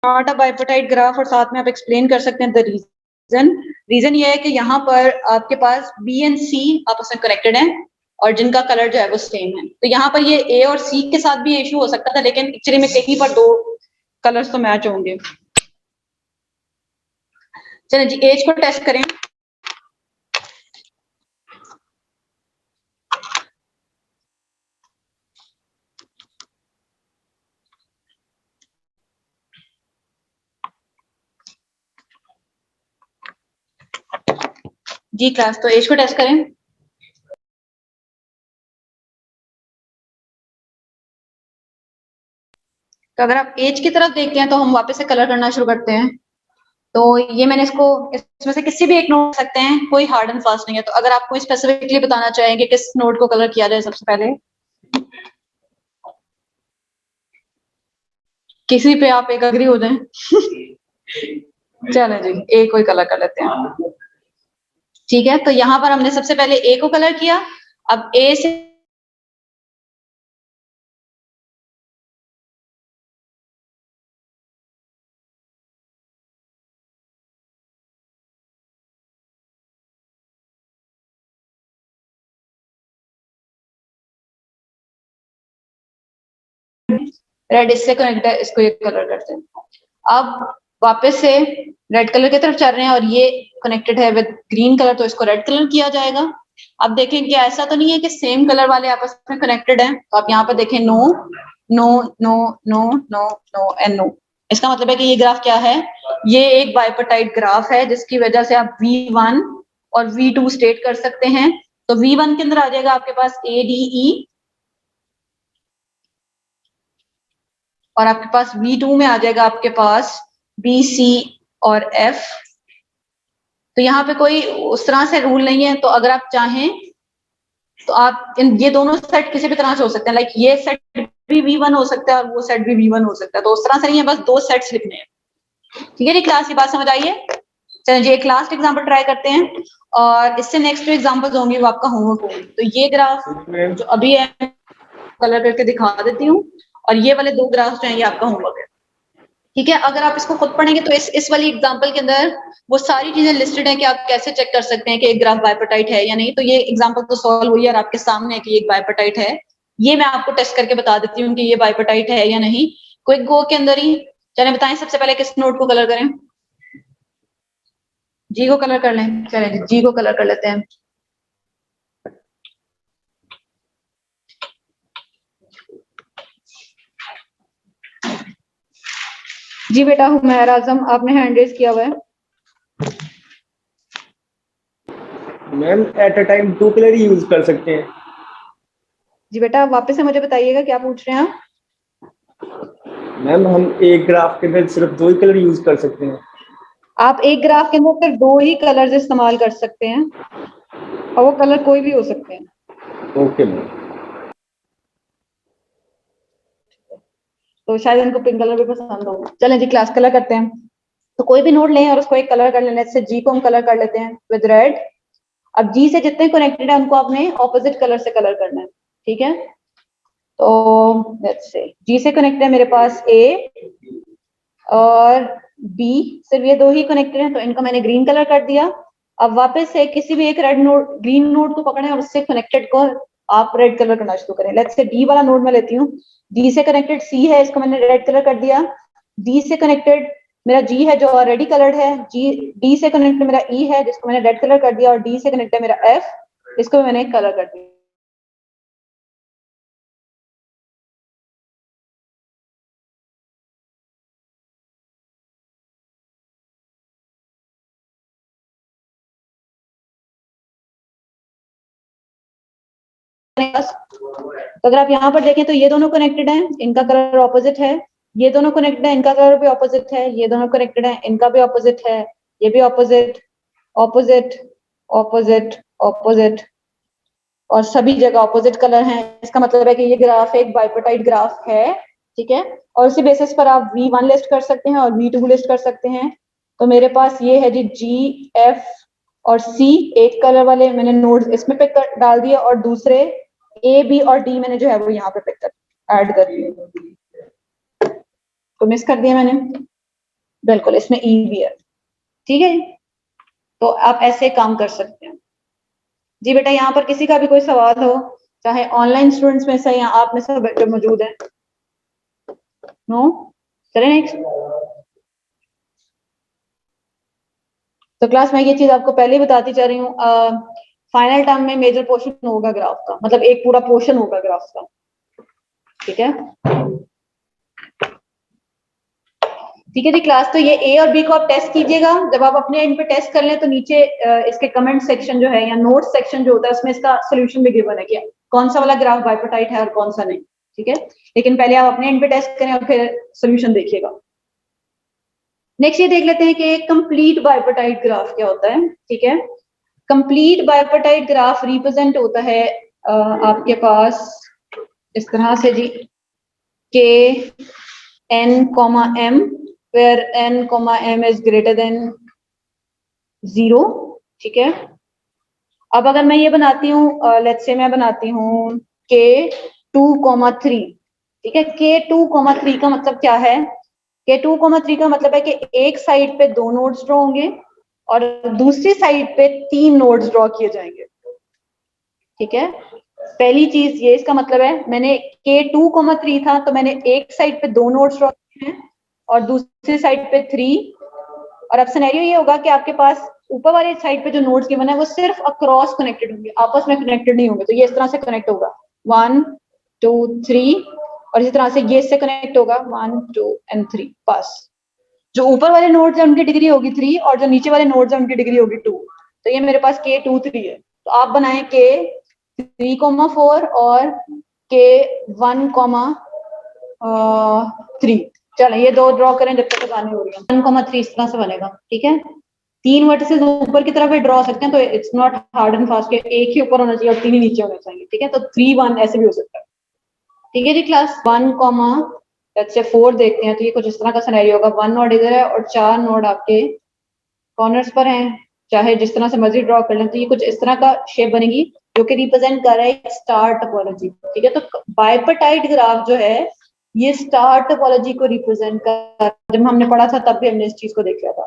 Not a bipartite graph, और साथ में आप एक्सप्लेन कर सकते हैं द रीजन। रीजन ये है कि यहाँ पर आपके पास बी एंड सी आपस में कनेक्टेड हैं और जिनका कलर जो है वो सेम है, तो यहाँ पर ये ए और सी के साथ भी इशू हो सकता था, लेकिन एक्चुअली में कहीं पर दो कलर्स तो मैच होंगे। चलिए जी एज को टेस्ट करें। जी क्लास, तो एज को टेस्ट करें। तो अगर आप एज की तरफ देखते हैं तो हम वापस से कलर करना शुरू करते हैं। तो ये मैंने इसको इसमें से किसी भी एक नोट सकते हैं, कोई हार्ड एंड फास्ट नहीं है। तो अगर आप कोई स्पेसिफिकली बताना चाहेंगे किस नोट को कलर किया जाए सबसे पहले, किसी पे आप एक अग्री हो जाए। चलें जी ए को ही कलर कर लेते हैं। ठीक है, तो यहाँ पर हमने सबसे पहले ए को कलर किया। अब ए से रेड इससे कनेक्ट है, इसको ये कलर करते हैं। अब वापस से रेड कलर की तरफ चल रहे हैं और ये कनेक्टेड है विद ग्रीन कलर, तो इसको रेड कलर किया जाएगा। अब देखें कि ऐसा तो नहीं है कि सेम कलर वाले आपस में कनेक्टेड हैं, तो आप यहाँ पर देखें no no no no no no and no. इसका मतलब है कि ये ग्राफ क्या है, ये एक बाइपर्टाइट ग्राफ है जिसकी वजह से आप V1 और V2 स्टेट कर सकते हैं। तो V1 के अंदर आ जाएगा आपके पास ADE, और आपके पास V2 में आ जाएगा आपके पास BC और F। तो यहाँ पे कोई उस तरह से रूल नहीं है, तो अगर आप चाहें तो आप ये दोनों सेट किसी भी तरह से हो सकते हैं, लाइक ये सेट भी V1 हो सकता है और वो सेट भी V1 हो सकता है, तो उस तरह से नहीं है, बस दो सेट्स लिखने हैं। ठीक है जी क्लास, की बात समझ आइए। चलिए जी एक लास्ट एग्जांपल ट्राई करते हैं, और इससे नेक्स्ट जो एग्जांपल्स होंगे वो आपका होमवर्क होंगे। तो ये ग्राफ जो अभी है कलर करके दिखा देती हूँ, और ये वाले दो ग्राफ जो है ये आपका होमवर्क है। ठीक है, अगर आप इसको खुद पढ़ेंगे तो इस वाली एग्जांपल के अंदर वो सारी चीजें लिस्टेड है कि आप कैसे चेक कर सकते हैं कि एक ग्राफ बाइपर्टाइट है या नहीं। तो ये एग्जांपल तो सॉल्व हुई है और आपके सामने है कि एक बाइपर्टाइट है। ये मैं आपको टेस्ट करके बता देती हूँ कि ये बाइपर्टाइट है या नहीं, क्विक गो के अंदर ही। चलिए बताएं सबसे पहले किस नोट को कलर करें। जी को कलर कर लें, चलें जी को कलर कर लेते हैं। जी बेटा हुमैर आजम, आपने हैंड रेज किया हुआ है। Ma'am at a time 2 colour he use कर सकते हैं। जी बेटा वापस से मुझे बताइएगा क्या पूछ रहे हैं आप। मैम हम एक ग्राफ के अंदर सिर्फ 2 ही कलर यूज कर सकते हैं। आप एक ग्राफ के अंदर सिर्फ 2 ही कलर्स इस्तेमाल कर सकते हैं और वो कलर कोई भी हो सकते हैं। Okay ma'am. तो शायद इनको पिंक कलर भी पसंद हो। चलें जी क्लास कलर करते हैं। तो कोई भी नोड लें और उसको एक कलर कर लें। जैसे जी को हम कलर कर लेते हैं विद रेड। अब जी से जितने कनेक्टेड है उनको आपने ऑपोजिट कलर से कलर करना है, ठीक है। तो लेट्स से जी से कनेक्टेड है मेरे पास ए और बी, सिर्फ ये 2 ही कनेक्टेड हैं तो इनको मैंने ग्रीन कलर कर दिया। अब वापस से किसी भी एक रेड नोड ग्रीन नोड को पकड़ें और उससे कनेक्टेड को आप रेड कलर करना शुरू करें। लेट्स से डी वाला नोड मैं लेती हूँ। डी से कनेक्टेड सी है, इसको मैंने रेड कलर कर दिया। डी से कनेक्टेड मेरा जी है जो ऑलरेडी कलर्ड है। जी डी से कनेक्टेड मेरा ई है जिसको मैंने रेड कलर कर दिया और डी से कनेक्टेड मेरा एफ, इसको मैंने कलर कर दिया। तो अगर आप यहाँ पर देखें तो ये दोनों कनेक्टेड हैं, इनका कलर ऑपोजिट है। ये दोनों कनेक्टेड है, इनका कलर भी ऑपोजिट है। ये दोनों कनेक्टेड है, इनका भी ऑपोजिट है। ये भी ऑपोजिट, ऑपोजिट, ऑपोजिट, ऑपोजिट और सभी जगह ऑपोजिट कलर हैं। इसका मतलब है कि ये ग्राफ एक बाइपोटाइट ग्राफ है, ठीक है। और उसी बेसिस पर आप V1 लिस्ट कर सकते हैं और V2 लिस्ट कर सकते हैं। तो मेरे पास ये है जी G, F और C, एक कलर वाले मैंने नोड्स इसमें पिक कर डाल दिए और दूसरे A, B और D मैंने जो है वो यहाँ पे पिक कर ऐड कर दिए। तो मिस कर दिया मैंने, बिल्कुल इसमें E भी है, ठीक है। तो आप ऐसे काम कर सकते हैं। जी बेटा यहाँ पर किसी का भी कोई सवाल हो, चाहे ऑनलाइन स्टूडेंट्स में से या आप में से जो मौजूद है। नो, चलें नेक्स्ट। तो क्लास में ये चीज आपको पहले ही बताती जा रही हूँ। फाइनल टर्म में मेजर पोर्शन होगा ग्राफ का, मतलब एक पूरा पोर्शन होगा ग्राफ का, ठीक है। ठीक है जी क्लास, तो ये ए और बी को आप टेस्ट कीजिएगा। जब आप अपने एंड पे टेस्ट कर लें तो नीचे इसके कमेंट सेक्शन जो है या नोट सेक्शन जो होता है उसमें इसका सोल्यूशन भी गिवन है कि कौन सा वाला ग्राफ बाइपोटाइट है और कौन सा नहीं, ठीक है। लेकिन पहले आप अपने एंड पे टेस्ट करें और फिर सोल्यूशन देखिएगा। नेक्स्ट ये देख लेते हैं कि कंप्लीट बाइपोटाइट ग्राफ क्या होता है, ठीक है। कंप्लीट बाइपोटाइट ग्राफ रिप्रेजेंट होता है आपके पास इस तरह से जी, के n comma m, where n comma m is greater than 0, ठीक है। अब अगर मैं ये बनाती हूँ, लेट्स से मैं बनाती हूँ k 2,3, ठीक है। k 2,3 का मतलब क्या है? k 2,3 का मतलब है कि एक साइड पे 2 नोड्स ड्रॉ होंगे और दूसरी साइड पे 3 नोड्स ड्रॉ किए जाएंगे, ठीक है। पहली चीज ये इसका मतलब है मैंने k 2,3 था तो मैंने एक साइड पे 2 नोड्स ड्रॉ किए हैं और दूसरी साइड पे 3। और अब सिनेरियो ये होगा कि आपके पास ऊपर वाली साइड पे जो नोड्स गिवन है वो सिर्फ अक्रॉस कनेक्टेड होंगे, आपस में कनेक्टेड नहीं होंगे। तो ये इस तरह से कनेक्ट होगा 1 2 3 और इसी तरह से ये इससे कनेक्ट होगा 1 2 एंड 3। बस जो ऊपर वाले नोड्स है उनकी डिग्री होगी 3 और जो नीचे वाले नोड्स है उनकी डिग्री होगी 2। तो ये मेरे पास k 2 3 है। तो आप बनाएं k 3,4 और k 1,3। चलें ये 2 ड्रॉ करें जब तक आने हो रही है। 1,3 इस तरह से बनेगा, ठीक है। 3 वर्टिसेस ऊपर की तरफ ड्रॉ सकते हैं तो it's not hard and fast के एक ही ऊपर होना चाहिए और 3 ही नीचे होने चाहिए, ठीक है। तो 3 1 ऐसे भी हो सकता है, ठीक है जी क्लास। 1 कॉमा लेट्स से 4 देखते हैं। तो ये कुछ इस तरह का सिनेरियो होगा। 1 नोड इधर है और 4 नोड आपके कॉर्नर्स पर हैं, चाहे जिस तरह से मर्जी ड्रॉ कर लें। तो ये कुछ इस तरह का शेप बनेगी जो कि रिप्रेजेंट कर रहा है स्टार टोपोलॉजी, ठीक है। तो बाइपोटाइट ग्राफ जो है ये स्टार टोपोलॉजी को रिप्रेजेंट कर, जब हमने पढ़ा था तब भी हमने इस चीज को देखा था।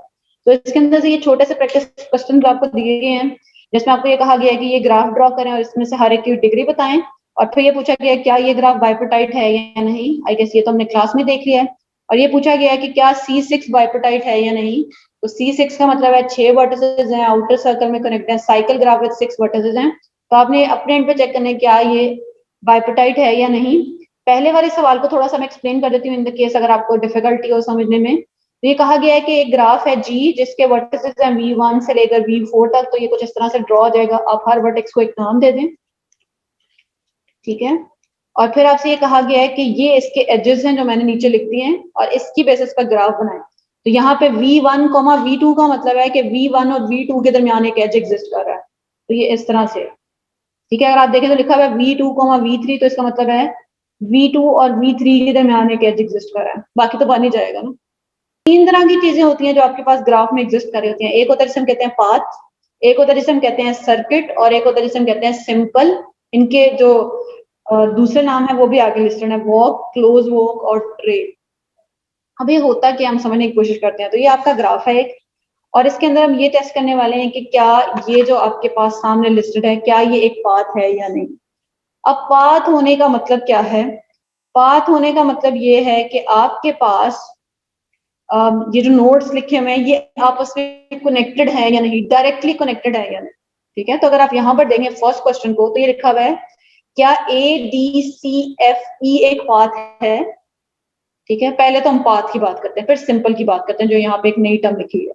तो इसके अंदर से ये छोटे से प्रैक्टिस क्वेश्चन आपको दिए गए हैं जिसमें आपको ये कहा गया है कि ये ग्राफ ड्रॉ करें और इसमें से हर एक की डिग्री बताएं। और फिर ये पूछा गया है क्या ये ग्राफ बाइपोटाइट है या नहीं। आई गेस ये तो हमने क्लास में देख लिया है। और ये पूछा गया है कि क्या C6 बाइपोटाइट है या नहीं। तो C6 का मतलब है 6 वर्टिसेस हैं, आउटर सर्कल में कनेक्ट है, साइकिल ग्राफ विद 6 वर्टिसेस हैं। तो आपने अपने एंड पे चेक करना है क्या ये बाइपोटाइट है या नहीं। पहले वाले सवाल को थोड़ा सा मैं एक्सप्लेन कर देती हूँ इन द केस अगर आपको डिफिकल्टी हो समझने में। तो ये कहा गया है कि एक ग्राफ है G जिसके वर्टिसेस हैं V1 से लेकर V4 तक, तो ये कुछ इस तरह से ड्रॉ हो जाएगा। आप हर वर्टेक्स को एक नाम दे दें, ठीक है। और फिर आपसे ये कहा गया है कि ये इसके एजेस हैं जो मैंने नीचे लिख दिए हैं और इसकी बेसिस पर ग्राफ बनाएं। तो यहाँ पे V1, V2 का मतलब है कि V1 और V2 के दरमियान एक एज एग्जिस्ट कर रहा है, तो ये इस तरह से, ठीक है। अगर आप देखें तो लिखा हुआ है V2, V3, तो इसका मतलब है V2 और V3 के दरमियान एक एज एग्जिस्ट कर रहा है, बाकी तो बन ही जाएगा ना। तीन तरह की चीजें होती हैं जो आपके पास ग्राफ में एग्जिस्ट कर रही होती हैं। एक होता है जिसे हम कहते हैं पाथ, एक होता है जिसे हम कहते हैं सर्किट, और एक होता है जिसे हम कहते हैं सिंपल। इनके जो दूसरे नाम है वो भी आगे लिस्टेड है, वॉक, क्लोज वॉक और ट्रेल। अब ये होता क्या, हम समझने की कोशिश करते हैं। तो ये आपका ग्राफ है एक, और इसके अंदर हम ये टेस्ट करने वाले हैं कि क्या ये जो आपके पास सामने लिस्टेड है क्या ये एक पाथ है या नहीं। अब पाथ होने का मतलब क्या है? पाथ होने का मतलब ये है कि आपके पास ये जो नोड्स लिखे हुए हैं ये आपस में कनेक्टेड है या नहीं, डायरेक्टली कनेक्टेड है या नहीं, ठीक है। तो अगर आप यहाँ पर देखें फर्स्ट क्वेश्चन को, तो ये लिखा हुआ है क्या ADCFE एक पाथ है, ठीक है। पहले तो हम पाथ की बात करते हैं, फिर सिंपल की बात करते हैं जो यहाँ पे एक नई टर्म लिखी हुई है।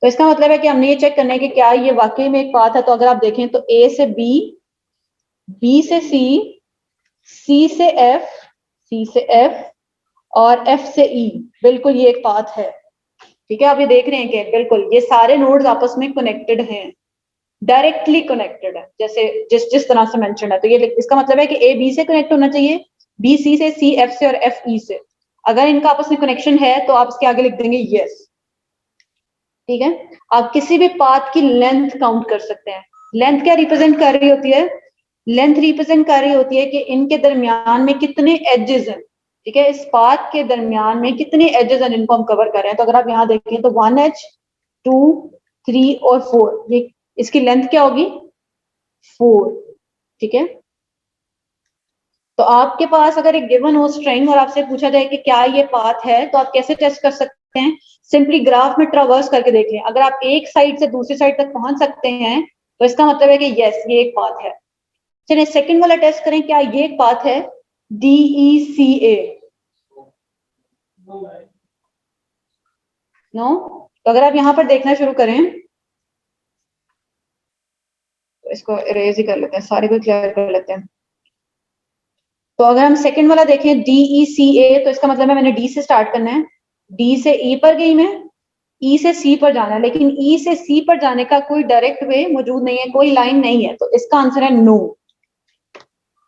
तो इसका मतलब है कि हमने ये चेक करना है कि क्या ये वाकई में एक पाथ है। तो अगर आप देखें तो A से B, B से C, C से F, C से F और F से E, बिल्कुल ये एक पाथ है, ठीक है। आप ये देख रहे हैं कि बिल्कुल ये सारे नोड्स आपस में कनेक्टेड हैं, डायरेक्टली कनेक्टेड है, जैसे जिस जिस तरह से मेंशन है। तो ये इसका मतलब है कि A B से कनेक्ट होना चाहिए, B C से, C F से और F E से। अगर इनका आपस में कनेक्शन है तो आप इसके आगे लिख देंगे यस, ठीक है। आप किसी भी पाथ की लेंथ काउंट कर सकते हैं। लेंथ क्या रिप्रेजेंट कर रही होती है? लेंथ रिप्रेजेंट कर रही होती है कि इनके दरमियान में कितने एजेस हैं, ठीक है। इस पाथ के दरमियान में कितने एजेस हैं जिनको हम कवर कर रहे हैं। तो अगर आप यहाँ देखें तो 1 एज, 2, 3 और 4, ये इसकी लेंथ क्या होगी? 4, ठीक है। तो आपके पास अगर एक गिवन हो स्ट्रिंग और आपसे पूछा जाए कि क्या ये पाथ है, तो आप कैसे टेस्ट कर सकते हैं? सिंपली ग्राफ में ट्रावर्स करके देख लें। अगर आप एक साइड से दूसरी साइड तक पहुंच सकते हैं तो इसका मतलब है कि यस ये एक पाथ है। चलिए सेकंड वाला टेस्ट करें, क्या ये एक पाथ है? DECA, no. तो अगर आप यहां पर देखना शुरू करें तो इसको इरेज ही कर लेते हैं, सारे को क्लियर कर लेते हैं। तो अगर हम सेकंड वाला देखें DECA, तो इसका मतलब है मैंने D से स्टार्ट करना है, D से E पर गई मैं, E से C पर जाना है, लेकिन E से C पर जाने का कोई डायरेक्ट वे मौजूद नहीं है, कोई लाइन नहीं है। तो इसका आंसर है नो,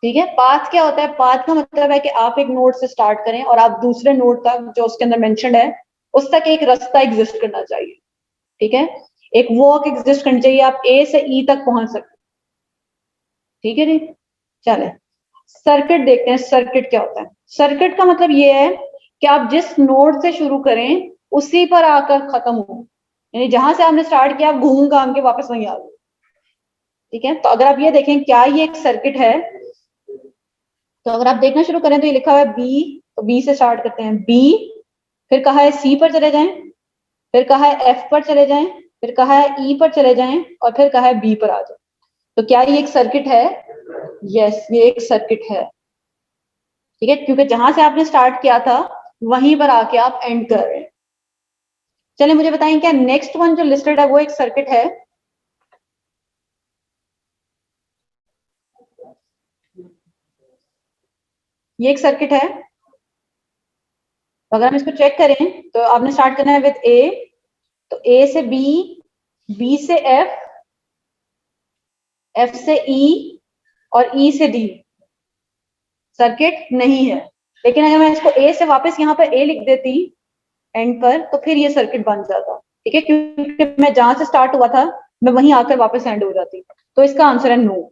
ठीक है। पाथ क्या होता है? पाथ का मतलब है कि आप एक नोड से स्टार्ट करें और आप दूसरे नोड तक जो उसके अंदर मेंशन्ड है उस तक एक रास्ता एग्जिस्ट करना चाहिए, ठीक है। एक वॉक एग्जिस्ट करनी चाहिए, आप A से E तक पहुंच सकते, ठीक है जी। चले सर्किट देखते हैं, सर्किट क्या होता है। सर्किट का मतलब ये है कि आप जिस नोड से शुरू करें उसी पर आकर खत्म हो, यानी जहां से आपने स्टार्ट किया आप घूम घाम के वापस वहीं आ गए, ठीक है। तो अगर आप ये देखें क्या ये एक सर्किट है, तो अगर आप देखना शुरू करें तो ये लिखा हुआ है बी, तो बी से स्टार्ट करते हैं, बी, फिर कहा है सी पर चले जाएं, फिर कहा है एफ पर चले जाएं, फिर कहा है ई पर चले जाएं और फिर कहा है बी पर आ जाए। तो क्या ये एक सर्किट है? यस ये एक सर्किट है, ठीक है, क्योंकि जहां से आपने स्टार्ट किया था वहीं पर आके आप एंड कर रहे हैं। चलिए मुझे बताएं क्या नेक्स्ट वन जो लिस्टेड है वो एक सर्किट है? ये एक सर्किट है। तो अगर हम इसको चेक करें तो आपने स्टार्ट करना है विद ए, तो ए से बी, बी से एफ, एफ से ई और ई से डी। सर्किट नहीं है, लेकिन अगर मैं इसको ए से वापस यहाँ पर ए लिख देती एंड पर तो फिर ये सर्किट बन जाता, ठीक है, क्योंकि मैं जहां से स्टार्ट हुआ था मैं वहीं आकर वापस एंड हो जाती। तो इसका आंसर है नो।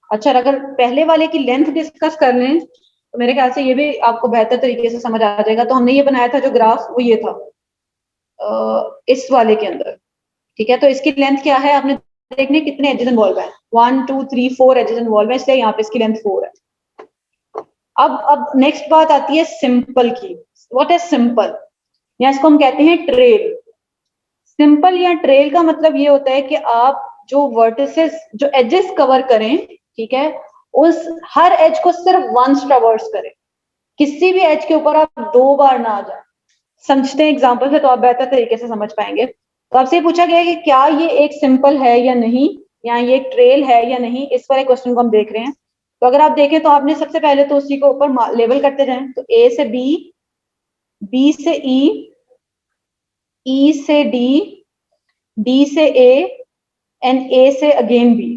अच्छा अगर पहले वाले की लेंथ डिस्कस कर लें तो मेरे ख्याल से ये भी आपको बेहतर तरीके से समझ आ जाएगा। तो हमने ये बनाया था जो ग्राफ वो ये था इस वाले के अंदर, ठीक है। तो इसकी लेंथ क्या है आपने देखने कितने एजेस इन्वॉल्व है, 1 2 3 4 एजेस इन्वॉल्व है, इसलिए यहाँ पे इसकी लेंथ 4 है। अब नेक्स्ट बात आती है सिंपल की। व्हाट इज सिंपल, या इसको हम कहते हैं ट्रेल। सिंपल या ट्रेल का मतलब ये होता है कि आप जो वर्टिसेस, जो एजेस कवर करें, ठीक है, उस हर एज को सिर्फ वंस ट्रैवर्स करें, किसी भी एज के ऊपर आप 2 बार ना आ जाए। समझते हैं एग्जांपल से तो आप बेहतर तरीके से समझ पाएंगे। तो आपसे पूछा गया है कि क्या ये एक सिंपल है या नहीं, या ये एक ट्रेल है या नहीं, इस वाले क्वेश्चन को हम देख रहे हैं। तो अगर आप देखें तो आपने सबसे पहले तो उसी को ऊपर लेबल करते जाएं, तो ए से बी, बी से ई से डी से ए एंड ए से अगेन बी।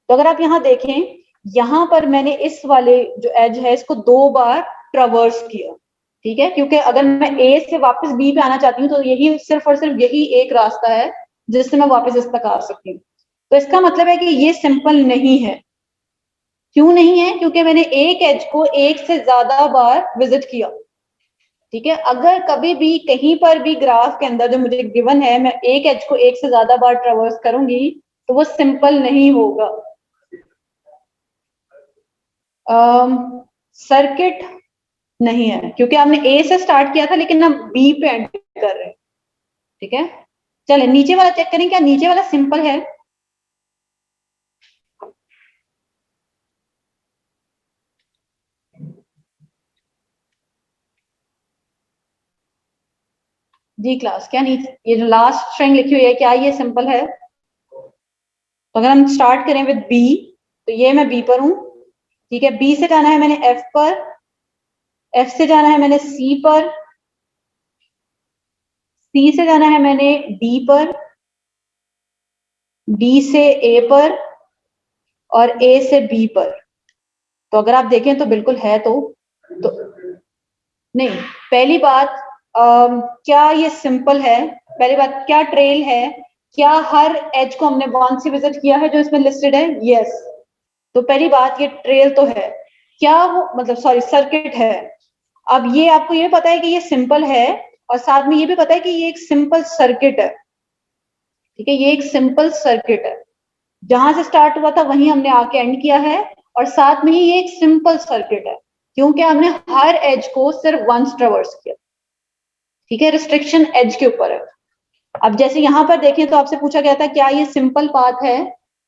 तो अगर आप यहाँ देखें, यहां पर मैंने इस वाले जो एज है इसको 2 बार ट्रैवर्स किया, ठीक है, क्योंकि अगर मैं ए से वापस बी पे आना चाहती हूँ तो यही सिर्फ और सिर्फ यही एक रास्ता है जिससे मैं वापस इस तक आ सकती हूँ। तो इसका मतलब है कि ये सिंपल नहीं है। क्यों नहीं है? क्योंकि मैंने एक एज को एक से ज्यादा बार विजिट किया, ठीक है। अगर कभी भी कहीं पर भी ग्राफ के अंदर जो मुझे गिवन है मैं एक एज को एक से ज्यादा बार ट्रैवर्स करूंगी तो वो सिंपल नहीं होगा। सर्किट नहीं है, क्योंकि आपने ए से स्टार्ट किया था लेकिन हम बी पे एंड कर रहे हैं, ठीक है। चले नीचे वाला चेक करें, क्या नीचे वाला सिंपल है? जी क्लास, क्या नीचे ये जो लास्ट स्ट्रिंग लिखी हुई है क्या ये सिंपल है? तो अगर हम स्टार्ट करें विद बी, तो ये मैं बी पर हूं, ठीक है। बी से जाना है मैंने एफ पर, एफ से जाना है मैंने सी पर, सी से जाना है मैंने डी पर, डी से ए पर, और ए से बी पर। तो अगर आप देखें तो बिल्कुल है। तो नहीं, पहली बात क्या ये सिंपल है? पहली बात, क्या ट्रेल है? क्या हर एज को हमने वन से विजिट किया है जो इसमें लिस्टेड है? यस। तो पहली बात ये ट्रेल तो है। क्या वो मतलब सॉरी सर्किट है। अब ये आपको ये पता है कि ये सिंपल है, और साथ में ये भी पता है कि ये एक सिंपल सर्किट है, ठीक है। ये एक सिंपल सर्किट है, जहां से स्टार्ट हुआ था वहीं हमने आके एंड किया है, और साथ में ही ये एक सिंपल सर्किट है क्योंकि हमने हर एज को सिर्फ वंस ट्रैवर्स किया, ठीक है। रिस्ट्रिक्शन एज के ऊपर है। अब जैसे यहाँ पर देखें तो आपसे पूछा गया था क्या ये सिंपल पाथ है।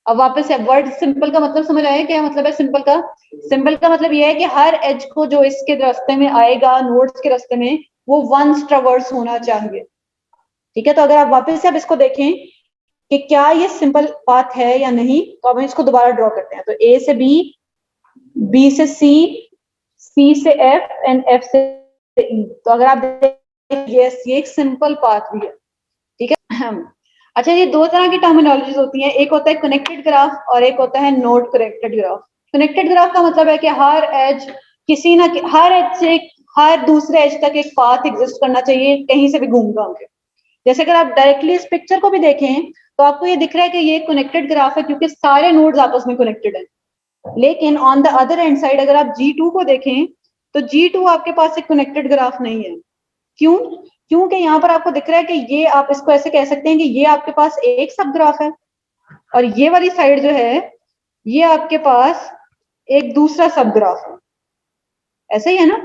अब वापस से वर्ड सिंपल का मतलब समझ आया? क्या मतलब है सिंपल का? सिंपल का मतलब ये है कि हर एज को जो इसके रास्ते में आएगा, नोड्स के रास्ते में, वो वंस ट्रैवर्स होना चाहिए, ठीक है। तो अगर आप वापस से अब इसको देखें कि क्या ये सिंपल पाथ है या नहीं, तो अब हम इसको दोबारा ड्रॉ करते हैं। तो ए से बी, बी से सी, सी से एफ एंड एफ से ई। तो अगर आप देखें यस, ये एक सिंपल पाथ भी है, ठीक है। अच्छा, ये 2 तरह की टर्मिनोलॉजीज होती हैं, एक होता है कनेक्टेड ग्राफ और एक होता है node connected graph. Connected graph का मतलब है कि हर एज किसी ना हर एज से हर दूसरे एज तक एक पाथ एग्जिस्ट करना चाहिए, कहीं से भी घूम घाम के। जैसे अगर आप डायरेक्टली इस पिक्चर को भी देखें तो आपको ये दिख रहा है कि ये कनेक्टेड ग्राफ है क्योंकि सारे नोड्स आपस में कनेक्टेड है। लेकिन on the other hand side अगर आप G2 को देखें तो G2 आपके पास एक कनेक्टेड ग्राफ नहीं है। क्यों? क्योंकि यहाँ पर आपको दिख रहा है कि ये आप इसको ऐसे कह सकते हैं कि ये आपके पास एक सब ग्राफ है और ये वाली साइड जो है ये आपके पास एक दूसरा सब ग्राफ है, ऐसे ही है ना।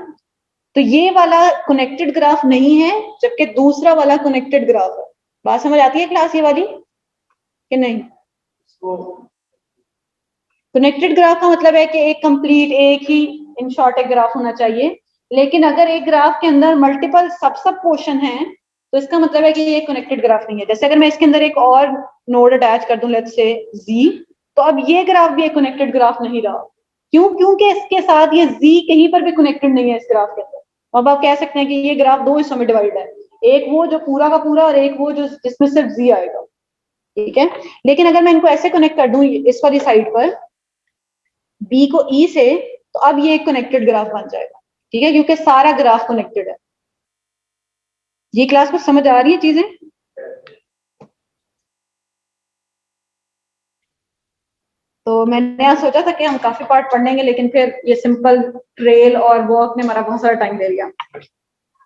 तो ये वाला कनेक्टेड ग्राफ नहीं है जबकि दूसरा वाला कनेक्टेड ग्राफ है। बात समझ आती है क्लास ये वाली कि नहीं? कनेक्टेड ग्राफ का मतलब है कि एक कंप्लीट एक ही इन शॉर्ट एक ग्राफ होना चाहिए। लेकिन अगर एक ग्राफ के अंदर मल्टीपल सब पोर्शन है तो इसका मतलब है कि ये कनेक्टेड ग्राफ नहीं है। जैसे अगर मैं इसके अंदर एक और नोड अटैच कर दूं, लेट्स से Z, तो अब ये ग्राफ भी एक कनेक्टेड ग्राफ नहीं रहा। क्यों? क्योंकि इसके साथ ये Z कहीं पर भी कनेक्टेड नहीं है इस ग्राफ के अंदर। अब आप कह सकते हैं कि ये ग्राफ 2 हिस्सों में डिवाइड है, एक वो जो पूरा का पूरा और एक वो जो जिसमें सिर्फ Z आएगा, ठीक है। लेकिन अगर मैं इनको ऐसे कनेक्ट कर दूं इस वाली साइड पर बी को ई से, तो अब ये एक कनेक्टेड ग्राफ बन जाएगा, ठीक है, क्योंकि सारा ग्राफ कनेक्टेड है। ये क्लास को समझ आ रही है चीजें? तो मैंने यहाँ सोचा था कि हम काफी पार्ट पढ़ लेंगे लेकिन फिर ये सिंपल ट्रेल और वॉक ने हमारा बहुत सारा टाइम ले लिया।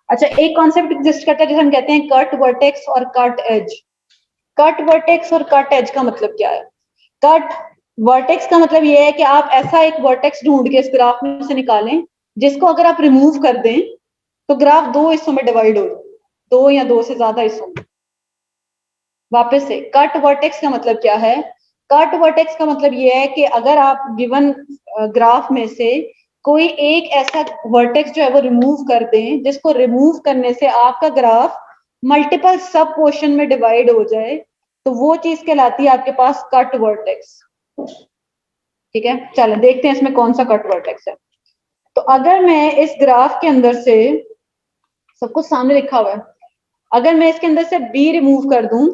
अच्छा, एक कॉन्सेप्ट एग्जिस्ट करता है जिसे हम कहते हैं कट वर्टेक्स और कट एज। कट वर्टेक्स और कट एज का मतलब क्या है? कट वर्टेक्स का मतलब ये है कि आप ऐसा एक वर्टेक्स ढूंढ के इस ग्राफ में से निकालें जिसको अगर आप रिमूव कर दें तो ग्राफ 2 हिस्सों में डिवाइड हो जाए, 2 या 2 से ज्यादा हिस्सों में। वापस से कट वर्टेक्स का मतलब क्या है? कट वर्टेक्स का मतलब ये है कि अगर आप गिवन ग्राफ में से कोई एक ऐसा वर्टेक्स जो है वो रिमूव कर दें, जिसको रिमूव करने से आपका ग्राफ मल्टीपल सब पोर्शन में डिवाइड हो जाए, तो वो चीज कहलाती है आपके पास कट वर्टेक्स। ठीक है, चलो देखते हैं इसमें कौन सा कट वर्टेक्स है। तो अगर मैं इस ग्राफ के अंदर से, सब कुछ सामने लिखा हुआ है, अगर मैं इसके अंदर से बी रिमूव कर दूं,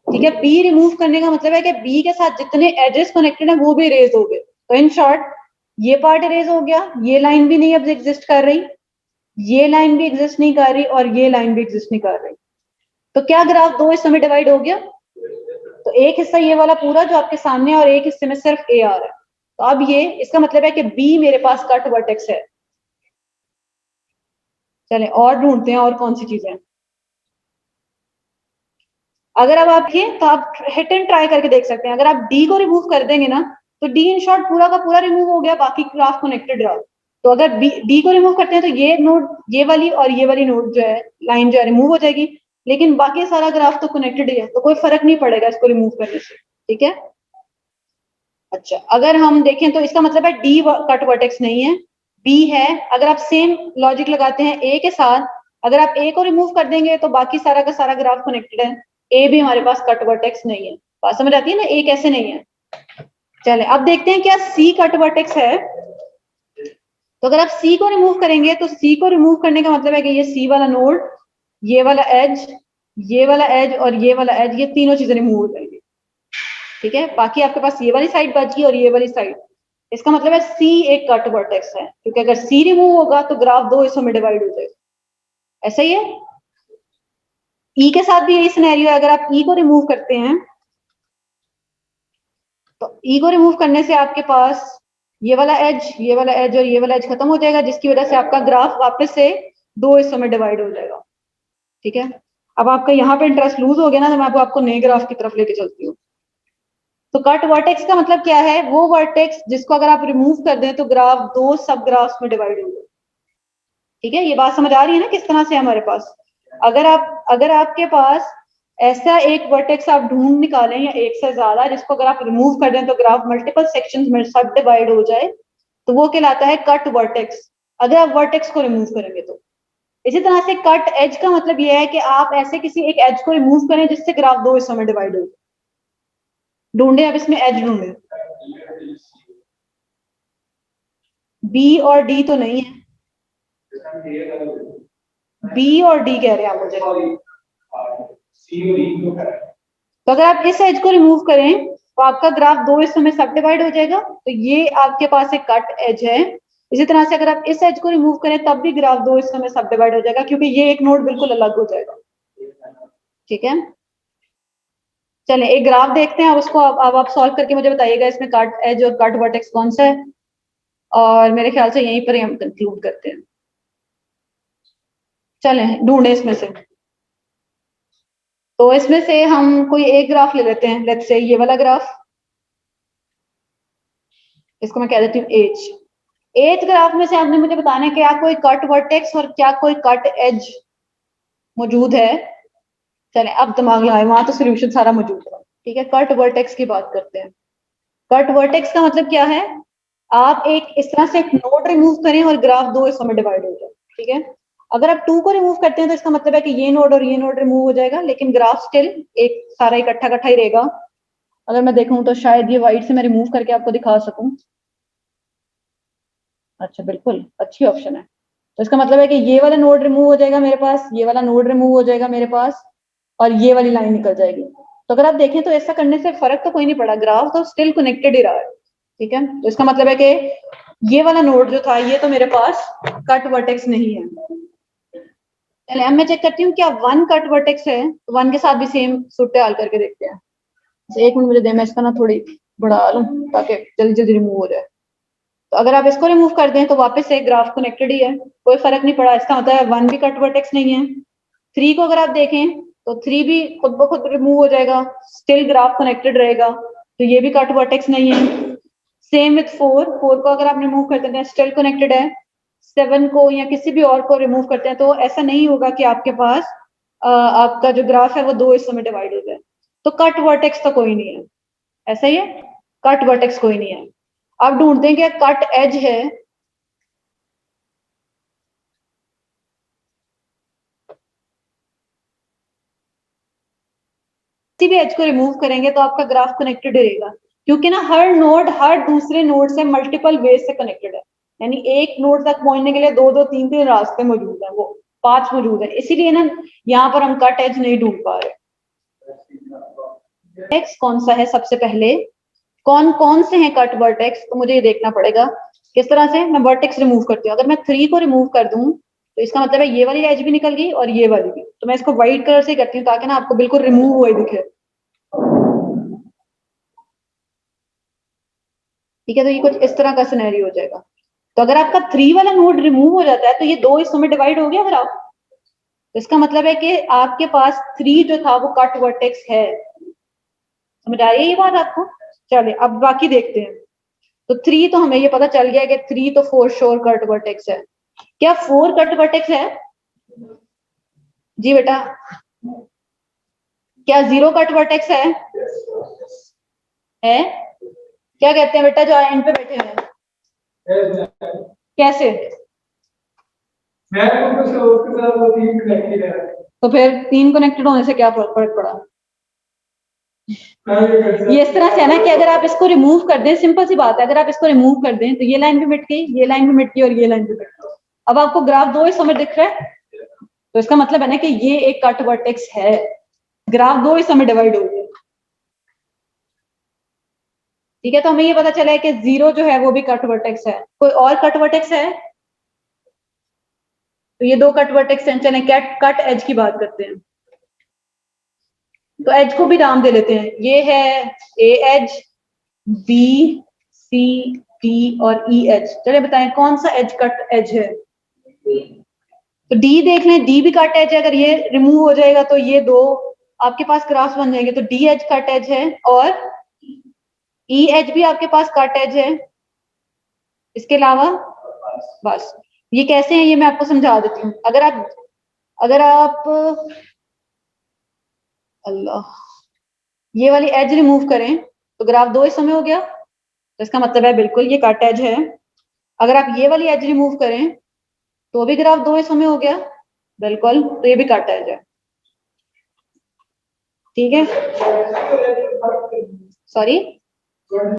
ठीक है, बी रिमूव करने का मतलब है कि बी के साथ जितने एजेस कनेक्टेड है वो भी इरेज हो गए। तो इन शॉर्ट ये पार्ट इरेज हो गया, ये लाइन भी नहीं अब एग्जिस्ट कर रही, ये लाइन भी एग्जिस्ट नहीं कर रही, और ये लाइन भी एग्जिस्ट नहीं कर रही। तो क्या ग्राफ दो हिस्सों में डिवाइड हो गया? तो एक हिस्सा ये वाला पूरा जो आपके सामने है, और एक हिस्से में सिर्फ ए आ रहा है। तो अब ये इसका मतलब है कि बी मेरे पास कट वर्टेक्स है। चलें और ढूंढते हैं और कौन सी चीजें। अगर अब आप ये, तो आप हिट एंड ट्राई करके देख सकते हैं। अगर आप डी को रिमूव कर देंगे ना, तो डी इन शॉर्ट पूरा का पूरा रिमूव हो गया, बाकी ग्राफ कनेक्टेड रहा। तो अगर डी को रिमूव करते हैं तो ये नोड, ये वाली और ये वाली नोड जो है, लाइन जो है रिमूव हो जाएगी, लेकिन बाकी सारा ग्राफ तो कनेक्टेड ही है, तो कोई फर्क नहीं पड़ेगा इसको रिमूव करने से। ठीक है, अच्छा अगर हम देखें तो इसका मतलब है डी कट वर्टेक्स नहीं है, बी है। अगर आप सेम लॉजिक लगाते हैं ए के साथ, अगर आप ए को रिमूव कर देंगे तो बाकी सारा का सारा ग्राफ कनेक्टेड है, ए भी हमारे पास कट वर्टेक्स नहीं है। बात समझ आती है ना, ए कैसे नहीं है। चले अब देखते हैं क्या सी कट वर्टेक्स है। तो अगर आप सी को रिमूव करेंगे, तो सी को रिमूव करने का मतलब है कि ये सी वाला नोड, ये वाला एज, ये वाला एज और ये वाला एज, ये तीनों चीजें रिमूव हो जाएंगी। ठीक है, बाकी आपके पास ये वाली साइड बच गई और ये वाली साइड। इसका मतलब है सी एक कट वर्टेक्स है, क्योंकि अगर सी रिमूव होगा तो ग्राफ दो हिस्सों में डिवाइड हो जाएगा। ऐसा ही है, ई के साथ भी यही सिनेरियो है। अगर आप ई को रिमूव करते हैं, तो ई को रिमूव करने से आपके पास ये वाला एज, ये वाला एज और ये वाला एज खत्म हो जाएगा, जिसकी वजह से आपका ग्राफ वापस से दो हिस्सों में डिवाइड हो जाएगा। ठीक है, अब आपका यहाँ पे इंटरेस्ट लूज हो गया ना, तो मैं आपको नए ग्राफ की तरफ लेके चलती हूँ। तो कट वर्टेक्स का मतलब क्या है? वो वर्टेक्स जिसको अगर आप रिमूव कर दें तो ग्राफ दो सब ग्राफ्स में डिवाइड हो जाए। ठीक है, ये बात समझ आ रही है ना किस तरह से हमारे पास, अगर आपके पास ऐसा एक वर्टेक्स आप ढूंढ निकालें या एक से ज्यादा, जिसको अगर आप रिमूव कर दें तो ग्राफ मल्टीपल सेक्शंस में सब डिवाइड हो जाए, तो वो कहलाता है कट वर्टेक्स, अगर आप वर्टेक्स को रिमूव करेंगे तो। इसी तरह से कट एज का मतलब ये है कि आप ऐसे किसी एक एज को रिमूव करें जिससे ग्राफ दो हिस्सों में डिवाइड हो। ढूंढे अब इसमें एज ढूंढे, बी और डी तो नहीं है, बी और डी कह रहे हैं आप मुझे। तो अगर आप इस एज को रिमूव करें तो आपका ग्राफ दो हिस्सों में सब डिवाइड हो जाएगा, तो ये आपके पास एक कट एज है। इसी तरह से अगर आप इस एज को रिमूव करें तब भी ग्राफ दो हिस्सों में सब डिवाइड हो जाएगा, क्योंकि ये एक नोड बिल्कुल अलग हो जाएगा। ठीक है, चलें एक ग्राफ देखते हैं, अब उसको अब आप सॉल्व करके मुझे बताइएगा इसमें कट एज और कट वर्टेक्स कौन सा है, और मेरे ख्याल से यहीं पर ही हम कंक्लूड करते हैं। चलें ढूंढे इसमें से, तो इसमें से हम कोई एक ग्राफ ले लेते हैं, लेट्स से ये वाला ग्राफ, इसको मैं कह देती हूँ एच। एच ग्राफ में से आपने मुझे बताना है क्या कोई कट वर्टेक्स और क्या कोई कट एज मौजूद है। चलें अब दिमाग लगाए, वहां तो सोल्यूशन सारा मौजूद है। ठीक है, कट वर्टेक्स की बात करते हैं। कट वर्टेक्स का मतलब क्या है? आप एक इस तरह से एक नोड रिमूव करें और ग्राफ दो हिस्सों में डिवाइड हो जाए। ठीक है, अगर आप टू को रिमूव करते हैं तो इसका मतलब है कि ये नोड और ये नोड रिमूव हो जाएगा, लेकिन ग्राफ स्टिल एक सारा इकट्ठा इकट्ठा ही रहेगा। अगर मैं देखूं तो शायद ये व्हाइट से मैं रिमूव करके आपको दिखा सकूं। अच्छा बिल्कुल अच्छी ऑप्शन है। तो इसका मतलब है कि ये वाला नोड रिमूव हो जाएगा मेरे पास, ये वाला नोड रिमूव हो जाएगा मेरे पास, और ये वाली लाइन निकल जाएगी। तो अगर आप देखें तो ऐसा करने से फर्क तो कोई नहीं पड़ा, ग्राफ तो स्टिल कनेक्टेड ही रहा है। ठीक है, तो इसका मतलब है कि ये वाला नोड जो था ये तो मेरे पास कट वर्टेक्स नहीं है। चलिए अब मैं चेक करती हूँ क्या वन कट वर्टेक्स है, तो वन के साथ भी सेम सूरत हाल करके देखते हैं। तो एक मिनट मुझे दे, मैं इसका ना थोड़ी बढ़ा लूं ताकि जल्दी जल्दी रिमूव हो जाए। तो अगर आप इसको रिमूव कर दें तो वापस से ग्राफ कनेक्टेड ही है, कोई फर्क नहीं पड़ा। इसका मतलब है वन भी कट वर्टेक्स नहीं है। थ्री को अगर आप देखें तो थ्री भी खुद ब खुद रिमूव हो जाएगा, स्टिल ग्राफ कनेक्टेड रहेगा, तो ये भी कट वर्टेक्स नहीं है। सेम विथ फोर, फोर को अगर आप रिमूव कर देते हैं स्टिल कनेक्टेड है। सेवन को या किसी भी और को रिमूव करते हैं तो ऐसा नहीं होगा कि आपके पास आपका जो ग्राफ है वो दो हिस्सों में डिवाइड हो जाए। तो कट वर्टेक्स तो कोई नहीं है, ऐसा ही है, कट वर्टेक्स कोई नहीं है। अब ढूंढते हैं कि कट एज है, किसी भी एज को रिमूव करेंगे तो आपका ग्राफ कनेक्टेड रहेगा, क्योंकि ना हर नोड हर दूसरे नोड से मल्टीपल वेज से कनेक्टेड है, यानी एक नोड तक पहुंचने के लिए दो दो तीन तीन रास्ते मौजूद हैं, वो पांच मौजूद है, इसीलिए ना यहाँ पर हम कट एज नहीं ढूंढ पा रहे। वर्टेक्स कौन सा है सबसे पहले, कौन कौन से हैं कट वर्टेक्स, तो मुझे ये देखना पड़ेगा किस तरह से। मैं वर्टेक्स रिमूव करती हूँ, अगर मैं 3 को रिमूव कर दूं तो इसका मतलब है ये वाली एज भी निकल गई और ये वाली भी, तो मैं इसको व्हाइट कलर से करती हूँ ताकि ना आपको बिल्कुल रिमूव हुए दिखे। ठीक है, तो ये कुछ इस तरह का सिनेरियो हो जाएगा। तो अगर आपका 3 वाला नोड रिमूव हो जाता है तो ये दो हिस्सों में डिवाइड हो गया ग्राफ, तो इसका मतलब है कि आपके पास 3 जो था वो कट वर्टेक्स है। समझ आ रही है ये बात आपको? चलिए अब बाकी देखते हैं। तो 3 तो हमें ये पता चल गया कि 3 तो फोर श्योर कट वर्टेक्स है। क्या 4 कट वर्टेक्स है? जी बेटा, क्या 0 कट वर्टेक्स है? है? क्या कहते हैं बेटा जो एंड पे बैठे हैं? कैसे? तो फिर 3 कनेक्टेड होने से क्या फर्क पड़ा? ये इस तरह से है ना कि अगर आप इसको रिमूव कर दें, सिंपल सी बात है, अगर आप इसको रिमूव कर दें तो ये लाइन भी मिट गई, ये लाइन भी मिट गई और ये लाइन भी मिट गई। अब आपको ग्राफ दो हिस्सों में दिख रहा है, तो इसका मतलब है ना कि ये एक कट वर्टेक्स है, ग्राफ दो हिस्सों में डिवाइड हो गया। ठीक है, तो हमें ये पता चला है कि 0 जो है वो भी कट वर्टेक्स है। कोई और कट वर्टेक्स है? तो ये दो कट वर्टेक्स हैं, चलें कट एज की बात करते हैं। तो एज को भी नाम दे लेते हैं, ये है ए एज, बी, सी, डी और ई एज। चलिए बताएं कौन सा एज कट एज है? तो डी देख लें, डी भी कट एज है, अगर ये रिमूव हो जाएगा तो ये दो आपके पास ग्राफ्स बन जाएंगे, तो डी एज कट एज है और ई एज भी आपके पास कट एज है। इसके अलावा बस, ये कैसे हैं ये मैं आपको समझा देती हूँ। अगर आप अल्लाह ये वाली एज रिमूव करें तो ग्राफ दो हिस्सों में हो गया, तो इसका मतलब है बिल्कुल ये कट एज है। अगर आप ये वाली एज रिमूव करें तो भी ग्राफ दो हिस्सों में हो गया, बिल्कुल, तो ये भी कट एज है। ठीक है, सॉरी।